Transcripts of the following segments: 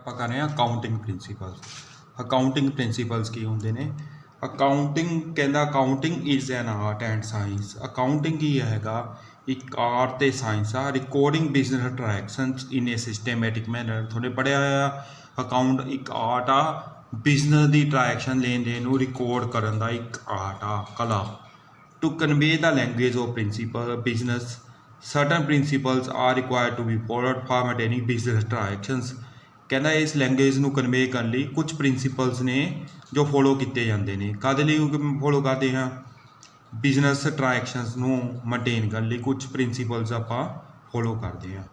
ਆਪਾਂ ਕਰ ਰਹੇ ਹਾਂ ਅਕਾਊਂਟਿੰਗ ਪ੍ਰਿੰਸੀਪਲਸ ਕੀ ਹੁੰਦੇ ਨੇ। ਅਕਾਊਂਟਿੰਗ ਕਹਿੰਦਾ accounting is an art and science. Accounting ਕੀ ਹੈਗਾ, ਇੱਕ ਆਰਟ ਤੇ ਸਾਇੰਸ ਆ। Recording business transactions in a systematic manner. ਤੁਹਾਡੇ ਪੜ੍ਹਿਆ ਹੋਇਆ ਅਕਾਊਂਟ ਇੱਕ ਆਰਟ ਆ, ਬਿਜ਼ਨਸ ਦੀ ਟ੍ਰਾਂਜੈਕਸ਼ਨ ਲੈਣ ਦੇਣ ਨੂੰ ਰਿਕਾਰਡ ਕਰਨ ਦਾ ਇੱਕ ਆਰਟ ਆ, ਕਲਾ। To convey the language of principle business certain principles are required to be followed for maintaining business transactions। ਕਹਿੰਦਾ ਇਸ ਲੈਂਗੁਏਜ ਨੂੰ ਕਨਵੇ ਕਰਨ ਲਈ ਕੁਝ ਪ੍ਰਿੰਸੀਪਲਸ ਨੇ ਜੋ ਫੋਲੋ ਕੀਤੇ ਜਾਂਦੇ ਨੇ। ਕਾਹਦੇ ਲਈ ਫੋਲੋ ਕਰਦੇ ਹਾਂ? ਬਿਜ਼ਨਸ ਟ੍ਰਾਂਜੈਕਸ਼ਨਸ ਨੂੰ ਮੇਨਟੇਨ ਕਰਨ ਲਈ ਕੁਝ ਪ੍ਰਿੰਸੀਪਲਸ ਆਪਾਂ ਫੋਲੋ ਕਰਦੇ ਹਾਂ।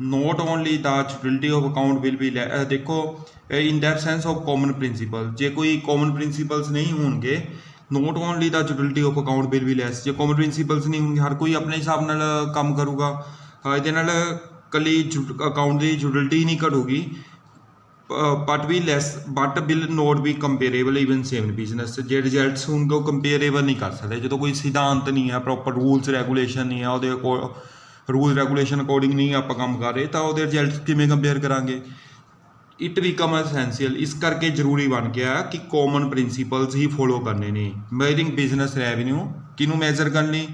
Not only the utility of account will be ਦੇਖੋ in that sense of common principle. ਜੇ ਕੋਈ ਕਾਮਨ ਪ੍ਰਿੰਸੀਪਲਸ ਨਹੀਂ ਹੋਣਗੇ, not only the utility of account will be less. ਜੇ ਕਾਮਨ ਪ੍ਰਿੰਸੀਪਲਸ ਨਹੀਂ ਹੋਣਗੇ, ਹਰ ਕੋਈ ਆਪਣੇ ਹਿਸਾਬ ਨਾਲ ਕੰਮ ਕਰੂਗਾ, ਇਹਦੇ ਨਾਲ ਇਕੱਲੀ ਅਕਾਊਂਟ ਦੀ ਯੂਟਿਲਿਟੀ ਨਹੀਂ ਘਟੂਗੀ, but will not be comparable even same business. ਜੇ ਰਿਜ਼ਲਟਸ ਹੋਣਗੇ ਉਹ ਕੰਪੇਅਰੇਬਲ ਨਹੀਂ ਕਰ ਸਕਦੇ। ਜਦੋਂ ਕੋਈ ਸਿਧਾਂਤ ਨਹੀਂ ਹੈ, ਪ੍ਰੋਪਰ ਰੂਲਸ ਰੈਗੂਲੇਸ਼ਨ ਨਹੀਂ ਹੈ, ਉਹਦੇ ਰੂਲ ਰੈਗੂਲੇਸ਼ਨ ਅਕੋਰਡਿੰਗ ਨਹੀਂ ਆਪਾਂ ਕੰਮ ਕਰ ਰਹੇ, ਤਾਂ ਉਹਦੇ ਰਿਜ਼ਲਟਸ ਕਿਵੇਂ ਕੰਪੇਅਰ ਕਰਾਂਗੇ? It become essential. ਇਸ ਕਰਕੇ ਜ਼ਰੂਰੀ ਬਣ ਗਿਆ ਕਿ ਕਾਮਨ ਪ੍ਰਿੰਸੀਪਲਸ ਹੀ ਫੋਲੋ ਕਰਨੇ ਨੇ। ਮੇਜਰਿੰਗ ਬਿਜ਼ਨਸ ਰੈਵਨਿਊ ਕਿਹਨੂੰ ਮੈਜ਼ਰ ਕਰਨ ਲਈ?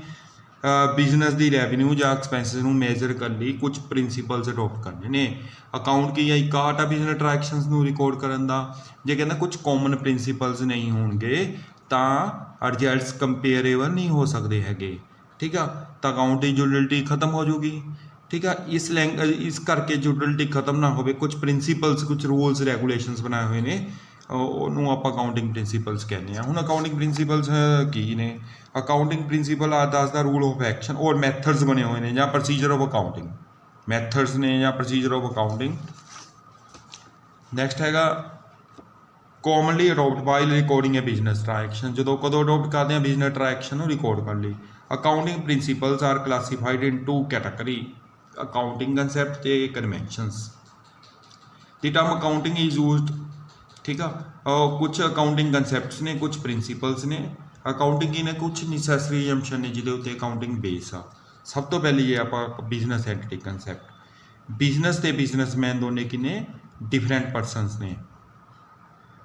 ਬਿਜ਼ਨਸ ਦੀ ਰੈਵਨਿਊ ਜਾਂ ਐਕਸਪੈਂਸਿਸ ਨੂੰ ਮੈਜ਼ਰ ਕਰਨ ਲਈ ਕੁਝ ਪ੍ਰਿੰਸੀਪਲਸ ਅਡੋਪਟ ਕਰਨੇ ਨੇ। ਅਕਾਊਂਟ ਕੀ ਹੈ? ਇੱਕ ਆਰਟ ਆ ਬਿਜ਼ਨਸ ਟ੍ਰਾਂਜੈਕਸ਼ਨਸ ਨੂੰ ਰਿਕਾਰਡ ਕਰਨ ਦਾ। ਜੇ ਕਹਿੰਦਾ ਕੁਝ ਕਾਮਨ ਪ੍ਰਿੰਸੀਪਲਸ ਨਹੀਂ ਹੋਣਗੇ ਤਾਂ ਰਿਜ਼ਲਟਸ ਕੰਪੇਅਰੇਬਲ ਨਹੀਂ ਹੋ ਸਕਦੇ ਹੈਗੇ, ਠੀਕ ਆ, ਤਾਂ ਅਕਾਊਂਟ ਦੀ ਯੂਟਿਲਿਟੀ ਖਤਮ ਹੋ ਜੂਗੀ, ਠੀਕ ਆ। ਇਸ ਕਰਕੇ ਯੂਟਿਲਿਟੀ ਖਤਮ ਨਾ ਹੋਵੇ, ਕੁਝ ਪ੍ਰਿੰਸੀਪਲਸ, ਕੁਝ ਰੂਲਸ ਰੈਗੂਲੇਸ਼ਨਸ ਬਣਾਏ ਹੋਏ ਨੇ, ਉਹਨੂੰ ਆਪਾਂ ਅਕਾਊਂਟਿੰਗ ਪ੍ਰਿੰਸੀਪਲਸ ਕਹਿੰਦੇ ਹਾਂ। ਹੁਣ ਅਕਾਊਂਟਿੰਗ ਪ੍ਰਿੰਸੀਪਲਸ ਕੀ ਨੇ? ਅਕਾਊਂਟਿੰਗ ਪ੍ਰਿੰਸੀਪਲ ਆ ਦੱਸਦਾ ਰੂਲ ਆਫ ਐਕਸ਼ਨ ਔਰ ਮੈਥਡਸ ਬਣੇ ਹੋਏ ਨੇ ਜਾਂ ਪ੍ਰੋਸੀਜਰ ਆਫ ਅਕਾਊਂਟਿੰਗ। ਮੈਥਡਸ ਨੇ ਜਾਂ ਪ੍ਰੋਸੀਜਰ ਆਫ ਅਕਾਊਂਟਿੰਗ। ਨੈਕਸਟ ਹੈਗਾ ਕਾਮਨਲੀ ਅਡੋਪਟ ਬਾਈ ਰਿਕਾਰਡਿੰਗ ਏ ਬਿਜ਼ਨਸ ਟ੍ਰਾਂਜੈਕਸ਼ਨ। ਜਦੋਂ ਕਦੋਂ ਅਡੋਪਟ ਕਰਦੇ ਹਾਂ? ਬਿਜ਼ਨਸ ਟ੍ਰਾਂਜੈਕਸ਼ਨ ਨੂੰ ਰਿਕਾਰਡ ਕਰਨ ਲਈ। Accounting principles are classified in two category, accounting concept ਤੇ conventions. The term accounting is used, ਠੀਕ ਆ। ਕੁਝ ਅਕਾਊਂਟਿੰਗ ਕੰਸੈਪਟਸ ਨੇ, ਕੁਝ ਪ੍ਰਿੰਸੀਪਲਸ ਨੇ। ਅਕਾਊਂਟਿੰਗ ਕੀ ਨੇ? ਕੁਝ ਨੈਸੈਸਰੀ ਅਜੰਪਸ਼ਨ ਨੇ ਜਿਹਦੇ ਉੱਤੇ ਅਕਾਊਂਟਿੰਗ ਬੇਸ ਆ। ਸਭ ਤੋਂ ਪਹਿਲੀ ਇਹ ਆਪਾਂ ਬਿਜ਼ਨਸ ਐਂਟੀਟੀ ਕੰਸੈਪਟ। ਬਿਜ਼ਨਸ ਤੇ ਬਿਜ਼ਨਸਮੈਨ ਦੋਨੇ ਕਿੰਨੇ ਡਿਫਰੈਂਟ ਪਰਸਨਸ ਨੇ।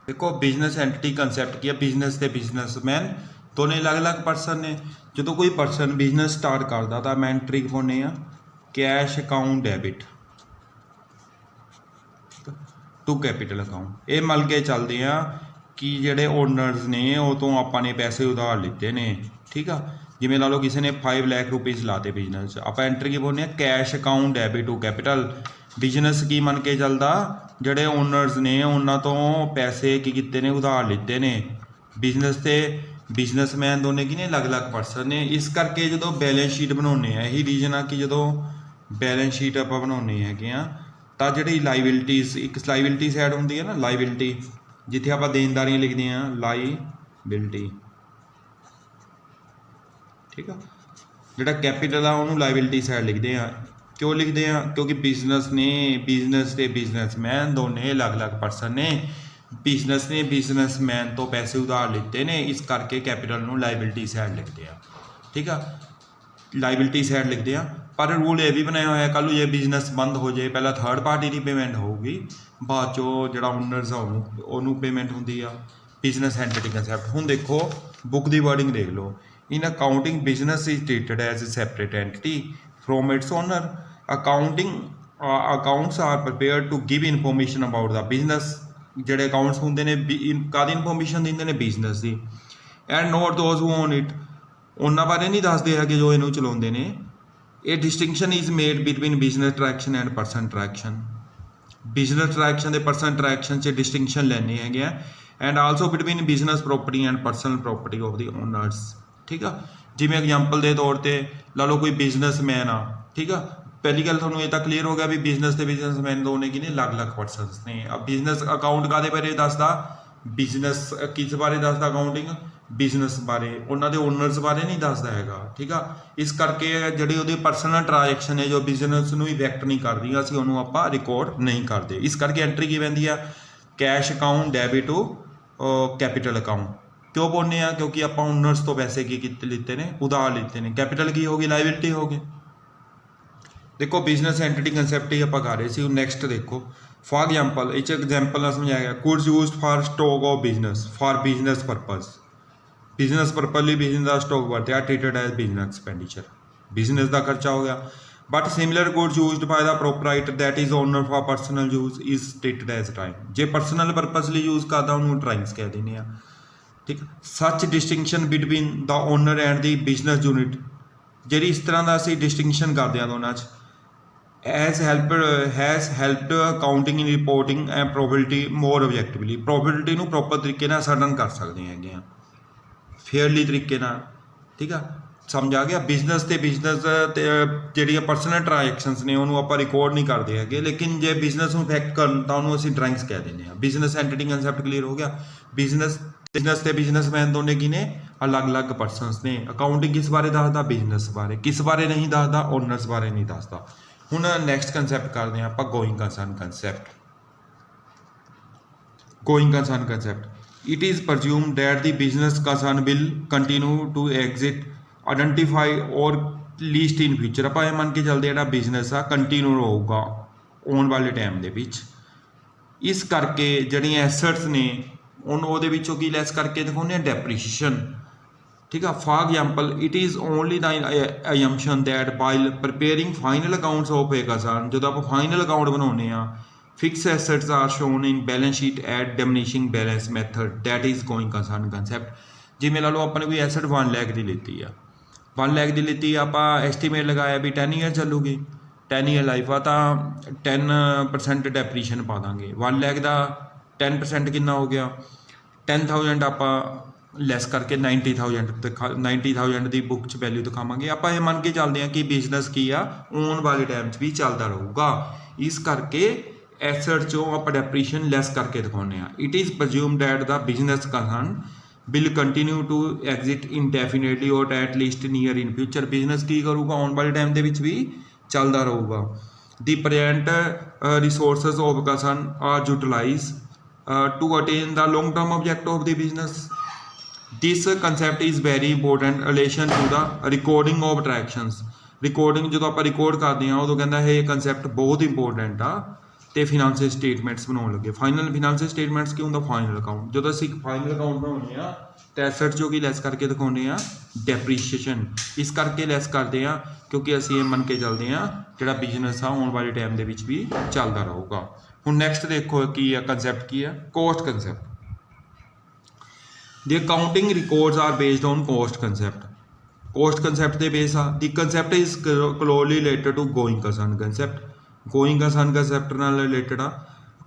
ਦੇਖੋ ਬਿਜ਼ਨਸ ਐਂਟੀਟੀ ਕੰਸੈਪਟ ਕੀ ਆ? ਬਿਜ਼ਨਸ ਤੇ ਬਿਜ਼ਨਸਮੈਨ ਦੋਨੇ ਅਲੱਗ-ਅਲੱਗ ਪਰਸਨ ਨੇ। ਜਦੋਂ ਕੋਈ ਪਰਸਨ ਬਿਜ਼ਨਸ ਸਟਾਰਟ ਕਰਦਾ ਤਾਂ ਮੈਂ ਐਂਟਰੀ ਪਾਉਂਦੇ ਆ cash account debit to capital account. ਇਹ ਮਿਲ ਕੇ ਚੱਲਦੇ ਆ ਕਿ ਜਿਹੜੇ ਓਨਰਸ ਨੇ ਉਹ ਤੋਂ ਆਪਾਂ ਨੇ ਪੈਸੇ ਉਧਾਰ ਲਿੱਤੇ ਨੇ, ਠੀਕ ਆ। ਜਿਵੇਂ ਲਾ ਲਓ ਕਿਸੇ ਨੇ 5 ਲੱਖ ਰੁਪੀਸ ਲਾਤੇ ਬਿਜ਼ਨਸ 'ਚ, ਆਪਾਂ ਐਂਟਰੀ ਕੀ ਪਾਉਂਦੇ ਆ cash account debit to capital. Business ਕੀ ਮੰਨ ਕੇ ਚੱਲਦਾ? ਜਿਹੜੇ ਓਨਰਸ ਨੇ ਉਹਨਾਂ ਤੋਂ ਪੈਸੇ ਕੀ ਕੀਤੇ ਨੇ? ਉਧਾਰ ਲਿੱਤੇ ਨੇ। ਬਿਜ਼ਨਸ ਤੇ ਬਿਜ਼ਨਸਮੈਨ ਦੋਨੇ ਕੀ ਨੇ? ਅਲੱਗ-ਅਲੱਗ ਪਰਸਨ ਨੇ। ਇਸ ਕਰਕੇ ਜਦੋਂ ਬੈਲੈਂਸ ਸ਼ੀਟ ਬਣਾਉਂਦੇ ਆ, ਇਹੀ ਰੀਜ਼ਨ ਆ ਕਿ ਜਦੋਂ ਬੈਲੈਂਸ ਸ਼ੀਟ ਆਪਾਂ ਬਣਾਉਂਦੇ ਹੈਗੇ ਆ ਤਾਂ ਜਿਹੜੀ ਲਾਈਬਿਲਟੀਜ਼, ਇੱਕ ਲਾਈਬਿਲਟੀ ਸਾਈਡ ਹੁੰਦੀ ਹੈ ਨਾ, ਲਾਈਬਿਲਟੀ, ਜਿੱਥੇ ਆਪਾਂ ਦੇਣਦਾਰੀਆਂ ਲਿਖਦੇ ਹਾਂ ਲਾਈਬਿਲਟੀ, ਠੀਕ ਆ। ਜਿਹੜਾ ਕੈਪੀਟਲ ਆ ਉਹਨੂੰ ਲਾਈਬਿਲਟੀ ਸਾਈਡ ਲਿਖਦੇ ਆ। ਕਿਉਂ ਲਿਖਦੇ ਆ? ਕਿਉਂਕਿ ਬਿਜ਼ਨਸ ਨੇ, ਬਿਜ਼ਨਸ ਤੇ ਬਿਜ਼ਨਸਮੈਨ ਦੋਨੇ ਅਲੱਗ-ਅਲੱਗ ਪਰਸਨ ਨੇ। ਬਿਜ਼ਨਸ ਨੇ ਬਿਜ਼ਨਸਮੈਨ ਤੋਂ ਪੈਸੇ ਉਧਾਰ ਲਿੱਤੇ ਨੇ, ਇਸ ਕਰਕੇ ਕੈਪੀਟਲ ਨੂੰ ਲਾਈਬਿਲਟੀ ਸਾਈਡ ਲਿਖਦੇ ਆ, ਠੀਕ ਆ। ਲਾਈਬਿਲਟੀ ਸਾਈਡ ਲਿਖਦੇ ਆ। ਪਰ ਰੂਲ ਇਹ ਵੀ ਬਣਾਇਆ ਹੋਇਆ, ਕੱਲ੍ਹ ਨੂੰ ਜੇ ਬਿਜ਼ਨਸ ਬੰਦ ਹੋ ਜਾਏ ਪਹਿਲਾਂ ਥਰਡ ਪਾਰਟੀ ਦੀ ਪੇਮੈਂਟ ਹੋਊਗੀ, ਬਾਅਦ 'ਚੋਂ ਜਿਹੜਾ ਓਨਰਸ ਆ ਉਹਨੂੰ ਪੇਮੈਂਟ ਹੁੰਦੀ ਆ। Business entity concept. ਹੁਣ ਦੇਖੋ ਬੁੱਕ ਦੀ ਵਰਡਿੰਗ ਦੇਖ ਲਓ। In accounting business is treated as a separate entity from its owner. Accounts are prepared to give information about the business. ਜਿਹੜੇ ਅਕਾਊਂਟਸ ਹੁੰਦੇ ਨੇ ਕਾਹਦੀ ਇਨਫੋਰਮੇਸ਼ਨ ਦਿੰਦੇ ਨੇ? ਬਿਜ਼ਨਸ ਦੀ। And not those who own it, ਉਹਨਾਂ ਬਾਰੇ ਨਹੀਂ ਦੱਸਦੇ ਹੈਗੇ ਜੋ ਇਹਨੂੰ ਚਲਾਉਂਦੇ ਨੇ। ਇਹ distinction is made between business transaction and person transaction. Business transaction ਦੇ ਪਰਸਨ ਟ੍ਰਾਂਜੈਕਸ਼ਨ 'ਚ ਡਿਸਟਿੰਕਸ਼ਨ ਲੈਣੇ ਹੈਗੇ ਆ। And also between business property and personal property of the honours, ਠੀਕ ਆ। ਜਿਵੇਂ ਐਗਜ਼ਾਮਪਲ ਦੇ ਤੌਰ 'ਤੇ ਲਾ ਲਓ ਕੋਈ ਬਿਜ਼ਨਸਮੈਨ ਆ, ਠੀਕ ਆ। ਪਹਿਲੀ ਗੱਲ ਤੁਹਾਨੂੰ ਇਹ ਤਾਂ ਕਲੀਅਰ ਹੋ ਗਿਆ ਵੀ ਬਿਜ਼ਨਸ ਤੇ ਬਿਜ਼ਨਸਮੈਨ ਦੋਨੇ ਕੀ ਨੇ? ਅਲੱਗ-ਅਲੱਗ ਪਰਸਨਸ ਨੇ। ਬਿਜ਼ਨਸ ਅਕਾਊਂਟ ਕਾਹਦੇ ਬਾਰੇ ਦੱਸਦਾ? ਬਿਜ਼ਨਸ ਕਿਸ ਬਾਰੇ ਦੱਸਦਾ? ਅਕਾਊਂਟਿੰਗ ਬਿਜ਼ਨਸ ਬਾਰੇ, ਉਹਨਾਂ ਦੇ ਓਨਰਸ ਬਾਰੇ ਨਹੀਂ ਦੱਸਦਾ ਹੈਗਾ, ਠੀਕ ਆ। ਇਸ ਕਰਕੇ ਜਿਹੜੇ ਉਹਦੇ ਪਰਸਨਲ ਟ੍ਰਾਂਜੈਕਸ਼ਨ ਨੇ ਜੋ ਬਿਜ਼ਨਸ ਨੂੰ ਇਫੈਕਟ ਨਹੀਂ ਕਰਦੀਆਂ, ਅਸੀਂ ਉਹਨੂੰ ਆਪਾਂ ਰਿਕਾਰਡ ਨਹੀਂ ਕਰਦੇ। ਇਸ ਕਰਕੇ ਐਂਟਰੀ ਕੀ ਪੈਂਦੀ ਆ? Cash account debit to capital account. ਕਿਉਂ ਪਾਉਂਦੇ ਆ? ਕਿਉਂਕਿ ਆਪਾਂ ਓਨਰਸ ਤੋਂ ਪੈਸੇ ਕੀ ਲਿੱਤੇ ਨੇ? ਉਧਾਰ ਲਿੱਤੇ ਨੇ। ਕੈਪੀਟਲ ਕੀ ਹੋ ਗਈ? ਲਾਇਬਿਲਟੀ ਹੋ ਗਈ। ਦੇਖੋ ਬਿਜ਼ਨਸ ਐਂਟੀਟੀ ਕੰਸੈਪਟ ਹੀ ਆਪਾਂ ਕਰ ਰਹੇ ਸੀ। ਹੁਣ ਨੈਕਸਟ ਦੇਖੋ फॉर एग्जाम्पल इस एग्जाम्पल ਨਾਲ ਸਮਝਾਇਆ ਗਿਆ goods used for stock of business for business purpose business purpose ਲਈ ਬਿਜਨਸ ਦਾ ਸਟਾਕ ਵਰਤਿਆ treated as business expenditure business ਦਾ ਖਰਚਾ ਹੋ ਗਿਆ but similar goods used by the proprietor that is owner for personal use is treated as time जे personal purpose ਲਈ use करता उन्होंने ट्राइंग्स कह देने हैं ठीक such distinction between the owner and the business unit ਜਿਹੜੀ ਇਸ ਤਰ੍ਹਾਂ ਦਾ ਅਸੀਂ ਡਿਸਟਿੰਕਸ਼ਨ ਕਰਦੇ ਹਾਂ ਦੋਨਾਂ 'ਚ has helped accounting in reporting and probability more objectively probability ਨੂੰ ਪ੍ਰੋਪਰ ਤਰੀਕੇ ਨਾਲ ਸਰਟਨ ਕਰ ਸਕਦੇ ਹੈਗੇ ਆ ਫੇਅਰਲੀ ਤਰੀਕੇ ਨਾਲ ਠੀਕ ਆ ਸਮਝ ਆ ਗਿਆ ਬਿਜ਼ਨਸ ਤੇ ਬਿਜ਼ਨਸ ਤੇ ਜਿਹੜੀਆਂ ਪਰਸਨਲ ਟ੍ਰਾਂਜੈਕਸ਼ਨਸ ਨੇ ਉਹਨੂੰ ਆਪਾਂ ਰਿਕਾਰਡ ਨਹੀਂ ਕਰਦੇ ਹੈਗੇ ਲੇਕਿਨ ਜੇ ਬਿਜ਼ਨਸ ਨੂੰ ਇਫੈਕਟ ਕਰਨ ਤਾਂ ਉਹਨੂੰ ਅਸੀਂ ਡਰਾਇੰਗਸ ਕਹਿ ਦਿੰਦੇ ਆ ਬਿਜ਼ਨਸ ਐਂਟੀਟੀ ਕਨਸੈਪਟ ਕਲੀਅਰ ਹੋ ਗਿਆ ਬਿਜ਼ਨਸ ਤੇ ਬਿਜ਼ਨਸਮੈਨ ਦੋਨੇ ਕੀ ਨੇ ਅਲੱਗ-ਅਲੱਗ ਪਰਸਨਸ ਨੇ ਅਕਾਊਂਟਿੰਗ ਕਿਸ ਬਾਰੇ ਦੱਸਦਾ ਬਿਜ਼ਨਸ ਬਾਰੇ ਕਿਸ ਬਾਰੇ ਨਹੀਂ ਦੱਸਦਾ ਓਨਰਸ ਬਾਰੇ ਨਹੀਂ ਦੱਸਦਾ ਹੁਣ ਨੈਕਸਟ ਕੰਸੈਪਟ ਕਰਦੇ ਹਾਂ ਆਪਾਂ going concern concept it is presumed that the business concern will continue to exist identify or least in future ਆਪਾਂ ਇਹ ਮੰਨ ਕੇ ਚੱਲਦੇ ਜਿਹੜਾ ਬਿਜ਼ਨਸ ਆ ਕੰਟੀਨਿਊ ਰਹੂਗਾ ਆਉਣ ਵਾਲੇ ਟਾਈਮ ਦੇ ਵਿੱਚ ਇਸ ਕਰਕੇ ਜਿਹੜੀਆਂ ਐਸੈਟਸ ਨੇ ਉਹਦੇ ਵਿੱਚੋਂ ਕੀ ਲੈਸ ਕਰਕੇ ਦਿਖਾਉਂਦੇ ਆ ਡੈਪਰੀਸ਼ੀਏਸ਼ਨ ठीक है for example it is only the assumption that while preparing final accounts of a concern जो आप फाइनल अकाउंट बनाने fix assets are shown in balance sheet at diminishing balance method that is going concern concept जिमें ला लो अपने कोई asset 1 lakh की लीती है 1 लाख की लीती आप एस्टीमेट लगाया भी 10 ईयर चलूगी 10 ईयर लाइफ आ तो 10% डेप्रीशन पा देंगे 1 लाख का 10% कितना हो गया 10,000 आप ਲੈਸ ਕਰਕੇ 90,000 ਦੀ ਬੁੱਕ 'ਚ ਵੈਲਿਊ ਦਿਖਾਵਾਂਗੇ ਆਪਾਂ ਇਹ ਮੰਨ ਕੇ ਚੱਲਦੇ ਹਾਂ ਕਿ ਬਿਜ਼ਨਸ ਕੀ ਆ ਆਉਣ ਵਾਲੇ ਟਾਈਮ 'ਚ ਵੀ ਚੱਲਦਾ ਰਹੂਗਾ ਇਸ ਕਰਕੇ ਐਸੈਟ 'ਚੋਂ ਆਪਾਂ ਡੈਪਰੀਸ਼ਨ ਲੈਸ ਕਰਕੇ ਦਿਖਾਉਂਦੇ ਹਾਂ it is presumed that the business concern will continue to exist indefinitely or at least near in future business ਕੀ ਕਰੂਗਾ ਆਉਣ ਵਾਲੇ ਟਾਈਮ ਦੇ ਵਿੱਚ ਵੀ ਚੱਲਦਾ ਰਹੂਗਾ the present resources of concern are utilized to attain the long term objective of the business this concept is very important relation to the recording of transactions recording ਜਦੋਂ ਆਪਾਂ ਰਿਕਾਰਡ ਕਰਦੇ ਹਾਂ ਉਦੋਂ ਕਹਿੰਦਾ ਇਹ ਕਨਸੈਪਟ ਬਹੁਤ ਇੰਪੋਰਟੈਂਟ ਆ ਤੇ ਫਾਈਨੈਂਸ਼ੀਅਲ ਸਟੇਟਮੈਂਟਸ ਬਣਾਉਣ ਲੱਗੇ ਫਾਈਨੈਂਸ਼ੀਅਲ ਸਟੇਟਮੈਂਟਸ ਕੀ ਹੁੰਦਾ ਫਾਈਨਲ ਅਕਾਊਂਟ ਜਦੋਂ ਅਸੀਂ ਫਾਈਨਲ ਅਕਾਊਂਟ ਬਣਾਉਂਦੇ ਆ ਤੇ ਐਸੈਟ ਜੋ ਕਿ ਲੈਸ ਕਰਕੇ ਦਿਖਾਉਂਦੇ ਆ ਡੈਪਰੀਸ਼ੀਏਸ਼ਨ ਇਸ ਕਰਕੇ ਲੈਸ ਕਰਦੇ ਆ ਕਿਉਂਕਿ ਅਸੀਂ ਇਹ ਮੰਨ ਕੇ ਚੱਲਦੇ ਆ ਜਿਹੜਾ ਬਿਜ਼ਨਸ ਆ ਆਉਣ ਵਾਲੇ ਟਾਈਮ ਦੇ ਵਿੱਚ ਵੀ ਚੱਲਦਾ ਰਹੂਗਾ ਹੁਣ ਨੈਕਸਟ ਦੇਖੋ ਕੀ ਆ ਕਨਸੈਪਟ ਕੀ ਆ cost concept The accounting records are based on cost concept. Cost concept ਦੇ ਬੇਸ ਆ the concept is closely related to going concern concept. Going concern concept ਨਾਲ ਰਿਲੇਟਡ ਆ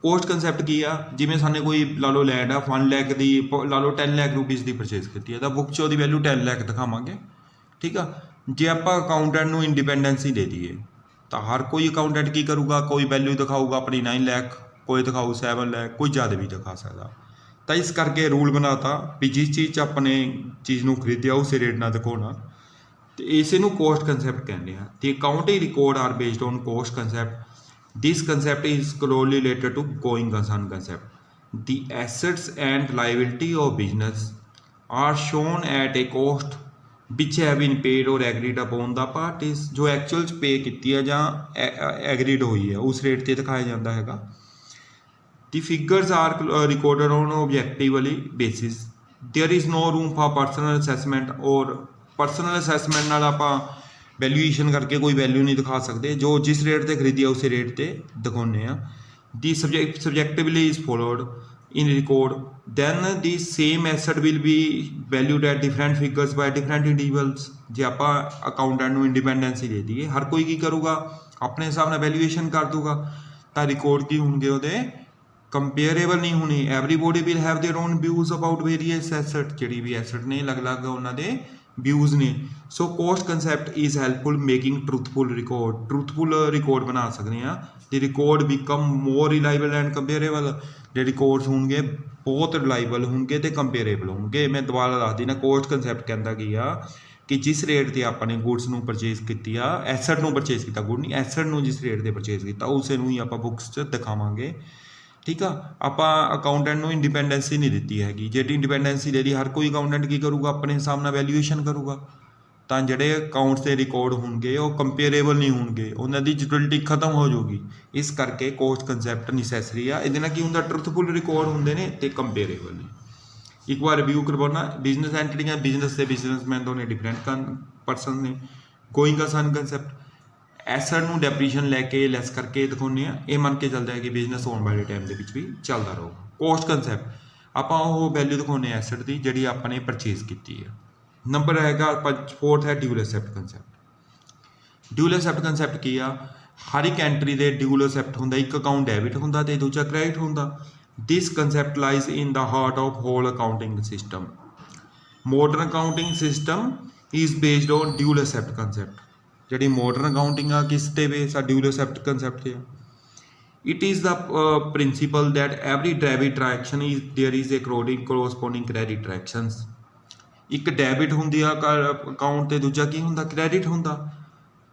ਕੋਸਟ ਕੰਸੈਪਟ ਕੀ ਆ ਜਿਵੇਂ ਸਾਨੇ ਕੋਈ ਲਾ ਲਓ ਲੈਂਡ ਆ 1 ਲੱਖ ਦੀ ਲਾ ਲਓ 10 ਲੱਖ ਰੁਪੀਸ ਦੀ ਪਰਚੇਸ ਕੀਤੀ ਆ ਤਾਂ ਬੁੱਕ 'ਚ ਉਹਦੀ ਵੈਲਿਊ 10 ਲੱਖ ਦਿਖਾਵਾਂਗੇ ਠੀਕ ਆ ਜੇ ਆਪਾਂ ਅਕਾਊਂਟੈਂਟ ਨੂੰ ਇੰਡੀਪੈਂਡੈਂਸੀ ਦੇ ਦਈਏ ਤਾਂ ਹਰ ਕੋਈ ਅਕਾਊਂਟੈਂਟ ਕੀ ਕਰੂਗਾ ਕੋਈ ਵੈਲਿਊ ਦਿਖਾਊਗਾ ਆਪਣੀ 9 ਲੱਖ ਕੋਈ ਦਿਖਾਊ 7 ਲੱਖ ਕੋਈ ਜ਼ਿਆਦਾ ਵੀ ਦਿਖਾ ਸਕਦਾ ਤਾਂ ਇਸ ਕਰਕੇ ਰੂਲ ਬਣਾਤਾ ਵੀ ਜਿਸ ਚੀਜ਼ 'ਚ ਆਪਣੇ ਚੀਜ਼ ਨੂੰ ਖਰੀਦਿਆ ਉਸੇ ਰੇਟ ਨਾਲ ਦਿਖਾਉਣਾ ਤੇ ਇਸੇ ਨੂੰ ਕੋਸਟ ਕੰਸੈਪਟ ਕਹਿੰਦੇ ਆ ਤੇ accounting record are based on cost concept this concept is closely related to going concern concept the assets and liability of business are shown at a cost which have been paid or agreed upon the parties ਜੋ actual 'ਚ ਪੇ ਕੀਤੀ ਹੈ ਜਾਂ agreed ਹੋਈ ਹੈ ਉਸ rate 'ਤੇ ਦਿਖਾਇਆ ਜਾਂਦਾ ਹੈਗਾ The figures are recorded on objectively basis. There is no room for personal assessment or personal assessment ਨਾਲ ਆਪਾਂ ਵੈਲਿਊਏਸ਼ਨ ਕਰਕੇ ਕੋਈ ਵੈਲਿਊ ਨਹੀਂ ਦਿਖਾ ਸਕਦੇ ਜੋ ਜਿਸ ਰੇਟ 'ਤੇ ਖਰੀਦੀ ਆ ਉਸੇ ਰੇਟ 'ਤੇ ਦਿਖਾਉਂਦੇ ਆ ਦੀ subjectively is followed in record then the same asset will be valued at different figures by different individuals ਜੇ ਆਪਾਂ ਅਕਾਊਂਟੈਂਟ ਨੂੰ ਇੰਡੀਪੈਂਡੈਂਸੀ ਦੇ ਦਈਏ ਹਰ ਕੋਈ ਕੀ ਕਰੂਗਾ ਆਪਣੇ ਹਿਸਾਬ ਨਾਲ ਵੈਲਿਊਏਸ਼ਨ ਕਰ ਦੂਗਾ ਤਾਂ ਰਿਕਾਰਡ ਕੀ ਹੋਣਗੇ ਉਹਦੇ ਕੰਪੇਅਰੇਬਲ ਨਹੀਂ ਹੋਣੀ everybody will have their own views about various asset ਜਿਹੜੀ ਵੀ ਐਸੈਟ ਨੇ ਅਲੱਗ-ਅਲੱਗ ਉਹਨਾਂ ਦੇ ਵਿਊਜ਼ ਨੇ so cost concept is helpful making truthful record ਬਣਾ ਸਕਦੇ ਹਾਂ ਤੇ record become more reliable and comparable ਜਿਹੜੇ ਰਿਕਾਰਡਸ ਹੋਣਗੇ ਬਹੁਤ ਰਿਲਾਈਬਲ ਹੋਣਗੇ ਤੇ ਕੰਪੇਅਰੇਬਲ ਹੋਣਗੇ ਮੈਂ ਦੁਬਾਰਾ ਦੱਸ ਦਿੰਦਾ ਕੋਸਟ ਕੰਸੈਪਟ ਕਹਿੰਦਾ ਕੀ ਆ ਕਿ ਜਿਸ ਰੇਟ 'ਤੇ ਆਪਾਂ ਨੇ ਗੁੱਡਸ ਨੂੰ ਪਰਚੇਜ਼ ਕੀਤੀ ਆ ਐਸੈਟ ਨੂੰ ਪਰਚੇਜ਼ ਕੀਤਾ ਗੁੱਡ ਨਹੀਂ ਐਸੈਟ ਨੂੰ ਜਿਸ ਰੇਟ 'ਤੇ ਪਰਚੇਜ਼ ਕੀਤਾ ਉਸੇ ਨੂੰ ਹੀ ਆਪਾਂ ਬੁੱਕਸ 'ਚ ਦਿਖਾਵਾਂਗੇ ਠੀਕ ਆ ਆਪਾਂ ਅਕਾਊਂਟੈਂਟ ਨੂੰ ਇੰਡੀਪੈਂਡੈਂਸੀ ਨਹੀਂ ਦਿੱਤੀ ਹੈਗੀ ਜਿਹੜੀ ਇੰਡੀਪੈਂਡੈਂਸੀ ਦੇ ਦੀ ਹਰ ਕੋਈ ਅਕਾਊਂਟੈਂਟ ਕੀ ਕਰੂਗਾ ਆਪਣੇ ਹਿਸਾਬ ਨਾਲ ਵੈਲਿਊਏਸ਼ਨ ਕਰੂਗਾ ਤਾਂ ਜਿਹੜੇ ਅਕਾਊਂਟਸ ਦੇ ਰਿਕਾਰਡ ਹੋਣਗੇ ਉਹ ਕੰਪੇਅਰੇਬਲ ਨਹੀਂ ਹੋਣਗੇ, ਉਹਨਾਂ ਦੀ ਯੂਟਿਲਿਟੀ ਖਤਮ ਹੋ ਜਾਊਗੀ। ਇਸ ਕਰਕੇ ਕੋਸਟ ਕੰਸੈਪਟ ਨੈਸੈਸਰੀ ਆ। ਇਹਦੇ ਨਾਲ ਕੀ ਹੁੰਦਾ, ਟਰੂਥਫੁਲ ਰਿਕਾਰਡ ਹੁੰਦੇ ਨੇ ਤੇ ਕੰਪੇਅਰੇਬਲ ਨੇ। ਇੱਕ ਵਾਰ ਰਿਵਿਊ ਕਰਵਾਉਣਾ, ਬਿਜ਼ਨਸ ਐਂਟੀਟੀਆਂ, ਬਿਜ਼ਨਸ ਤੇ ਬਿਜ਼ਨਸਮੈਨ ਦੋਨੇ ਡਿਫਰੈਂਟ ਪਰਸਨ ਨੇ। ਗੋਇੰਗ ਕੰਸਰਨ ਕੰਸੈਪਟ, ਐਸਟ ਨੂੰ ਡੈਪਰੀਸ਼ਨ ਲੈ ਕੇ ਲੈਸ ਕਰਕੇ ਦਿਖਾਉਂਦੇ ਆ, ਇਹ ਮੰਨ ਕੇ ਚੱਲਦਾ ਹੈ ਕਿ ਬਿਜ਼ਨਸ ਆਉਣ ਵਾਲੇ ਟਾਈਮ ਦੇ ਵਿੱਚ ਵੀ ਚੱਲਦਾ ਰਹੂਗਾ। ਕੋਸਟ ਕੰਸੈਪਟ, ਆਪਾਂ ਉਹ ਵੈਲਿਊ ਦਿਖਾਉਂਦੇ ਐਸਟ ਦੀ ਜਿਹੜੀ ਆਪਾਂ ਨੇ ਪਰਚੇਜ਼ ਕੀਤੀ ਹੈ। ਨੰਬਰ ਹੈਗਾ 4th ਹੈ dual aspect concept. Dual aspect concept ਕੀ ਆ, ਹਰ ਇੱਕ ਐਂਟਰੀ ਦੇ ਡਿਊਲ ਐਸੈਪਟ ਹੁੰਦਾ, ਇੱਕ ਅਕਾਊਂਟ ਡੈਬਿਟ ਹੁੰਦਾ ਤੇ ਦੂਜਾ ਕ੍ਰੈਡਿਟ ਹੁੰਦਾ। This concept lies in the heart of whole accounting system. Modern accounting system is based on dual aspect concept. ਜਿਹੜੀ ਮੋਡਰਨ ਅਕਾਊਂਟਿੰਗ ਆ ਕਿਸ ਤੇ ਬੇਸ ਆ, ਡਿਊਲ ਐਸੈਪਟ ਕੰਸੈਪਟ ਤੇ ਆ। It is the principle that every debit transaction is there is a corresponding credit transactions। ਇੱਕ debit ਹੁੰਦੀ ਆ ਅਕਾਊਂਟ ਤੇ ਦੂਜਾ ਕੀ ਹੁੰਦਾ, ਕ੍ਰੈਡਿਟ ਹੁੰਦਾ।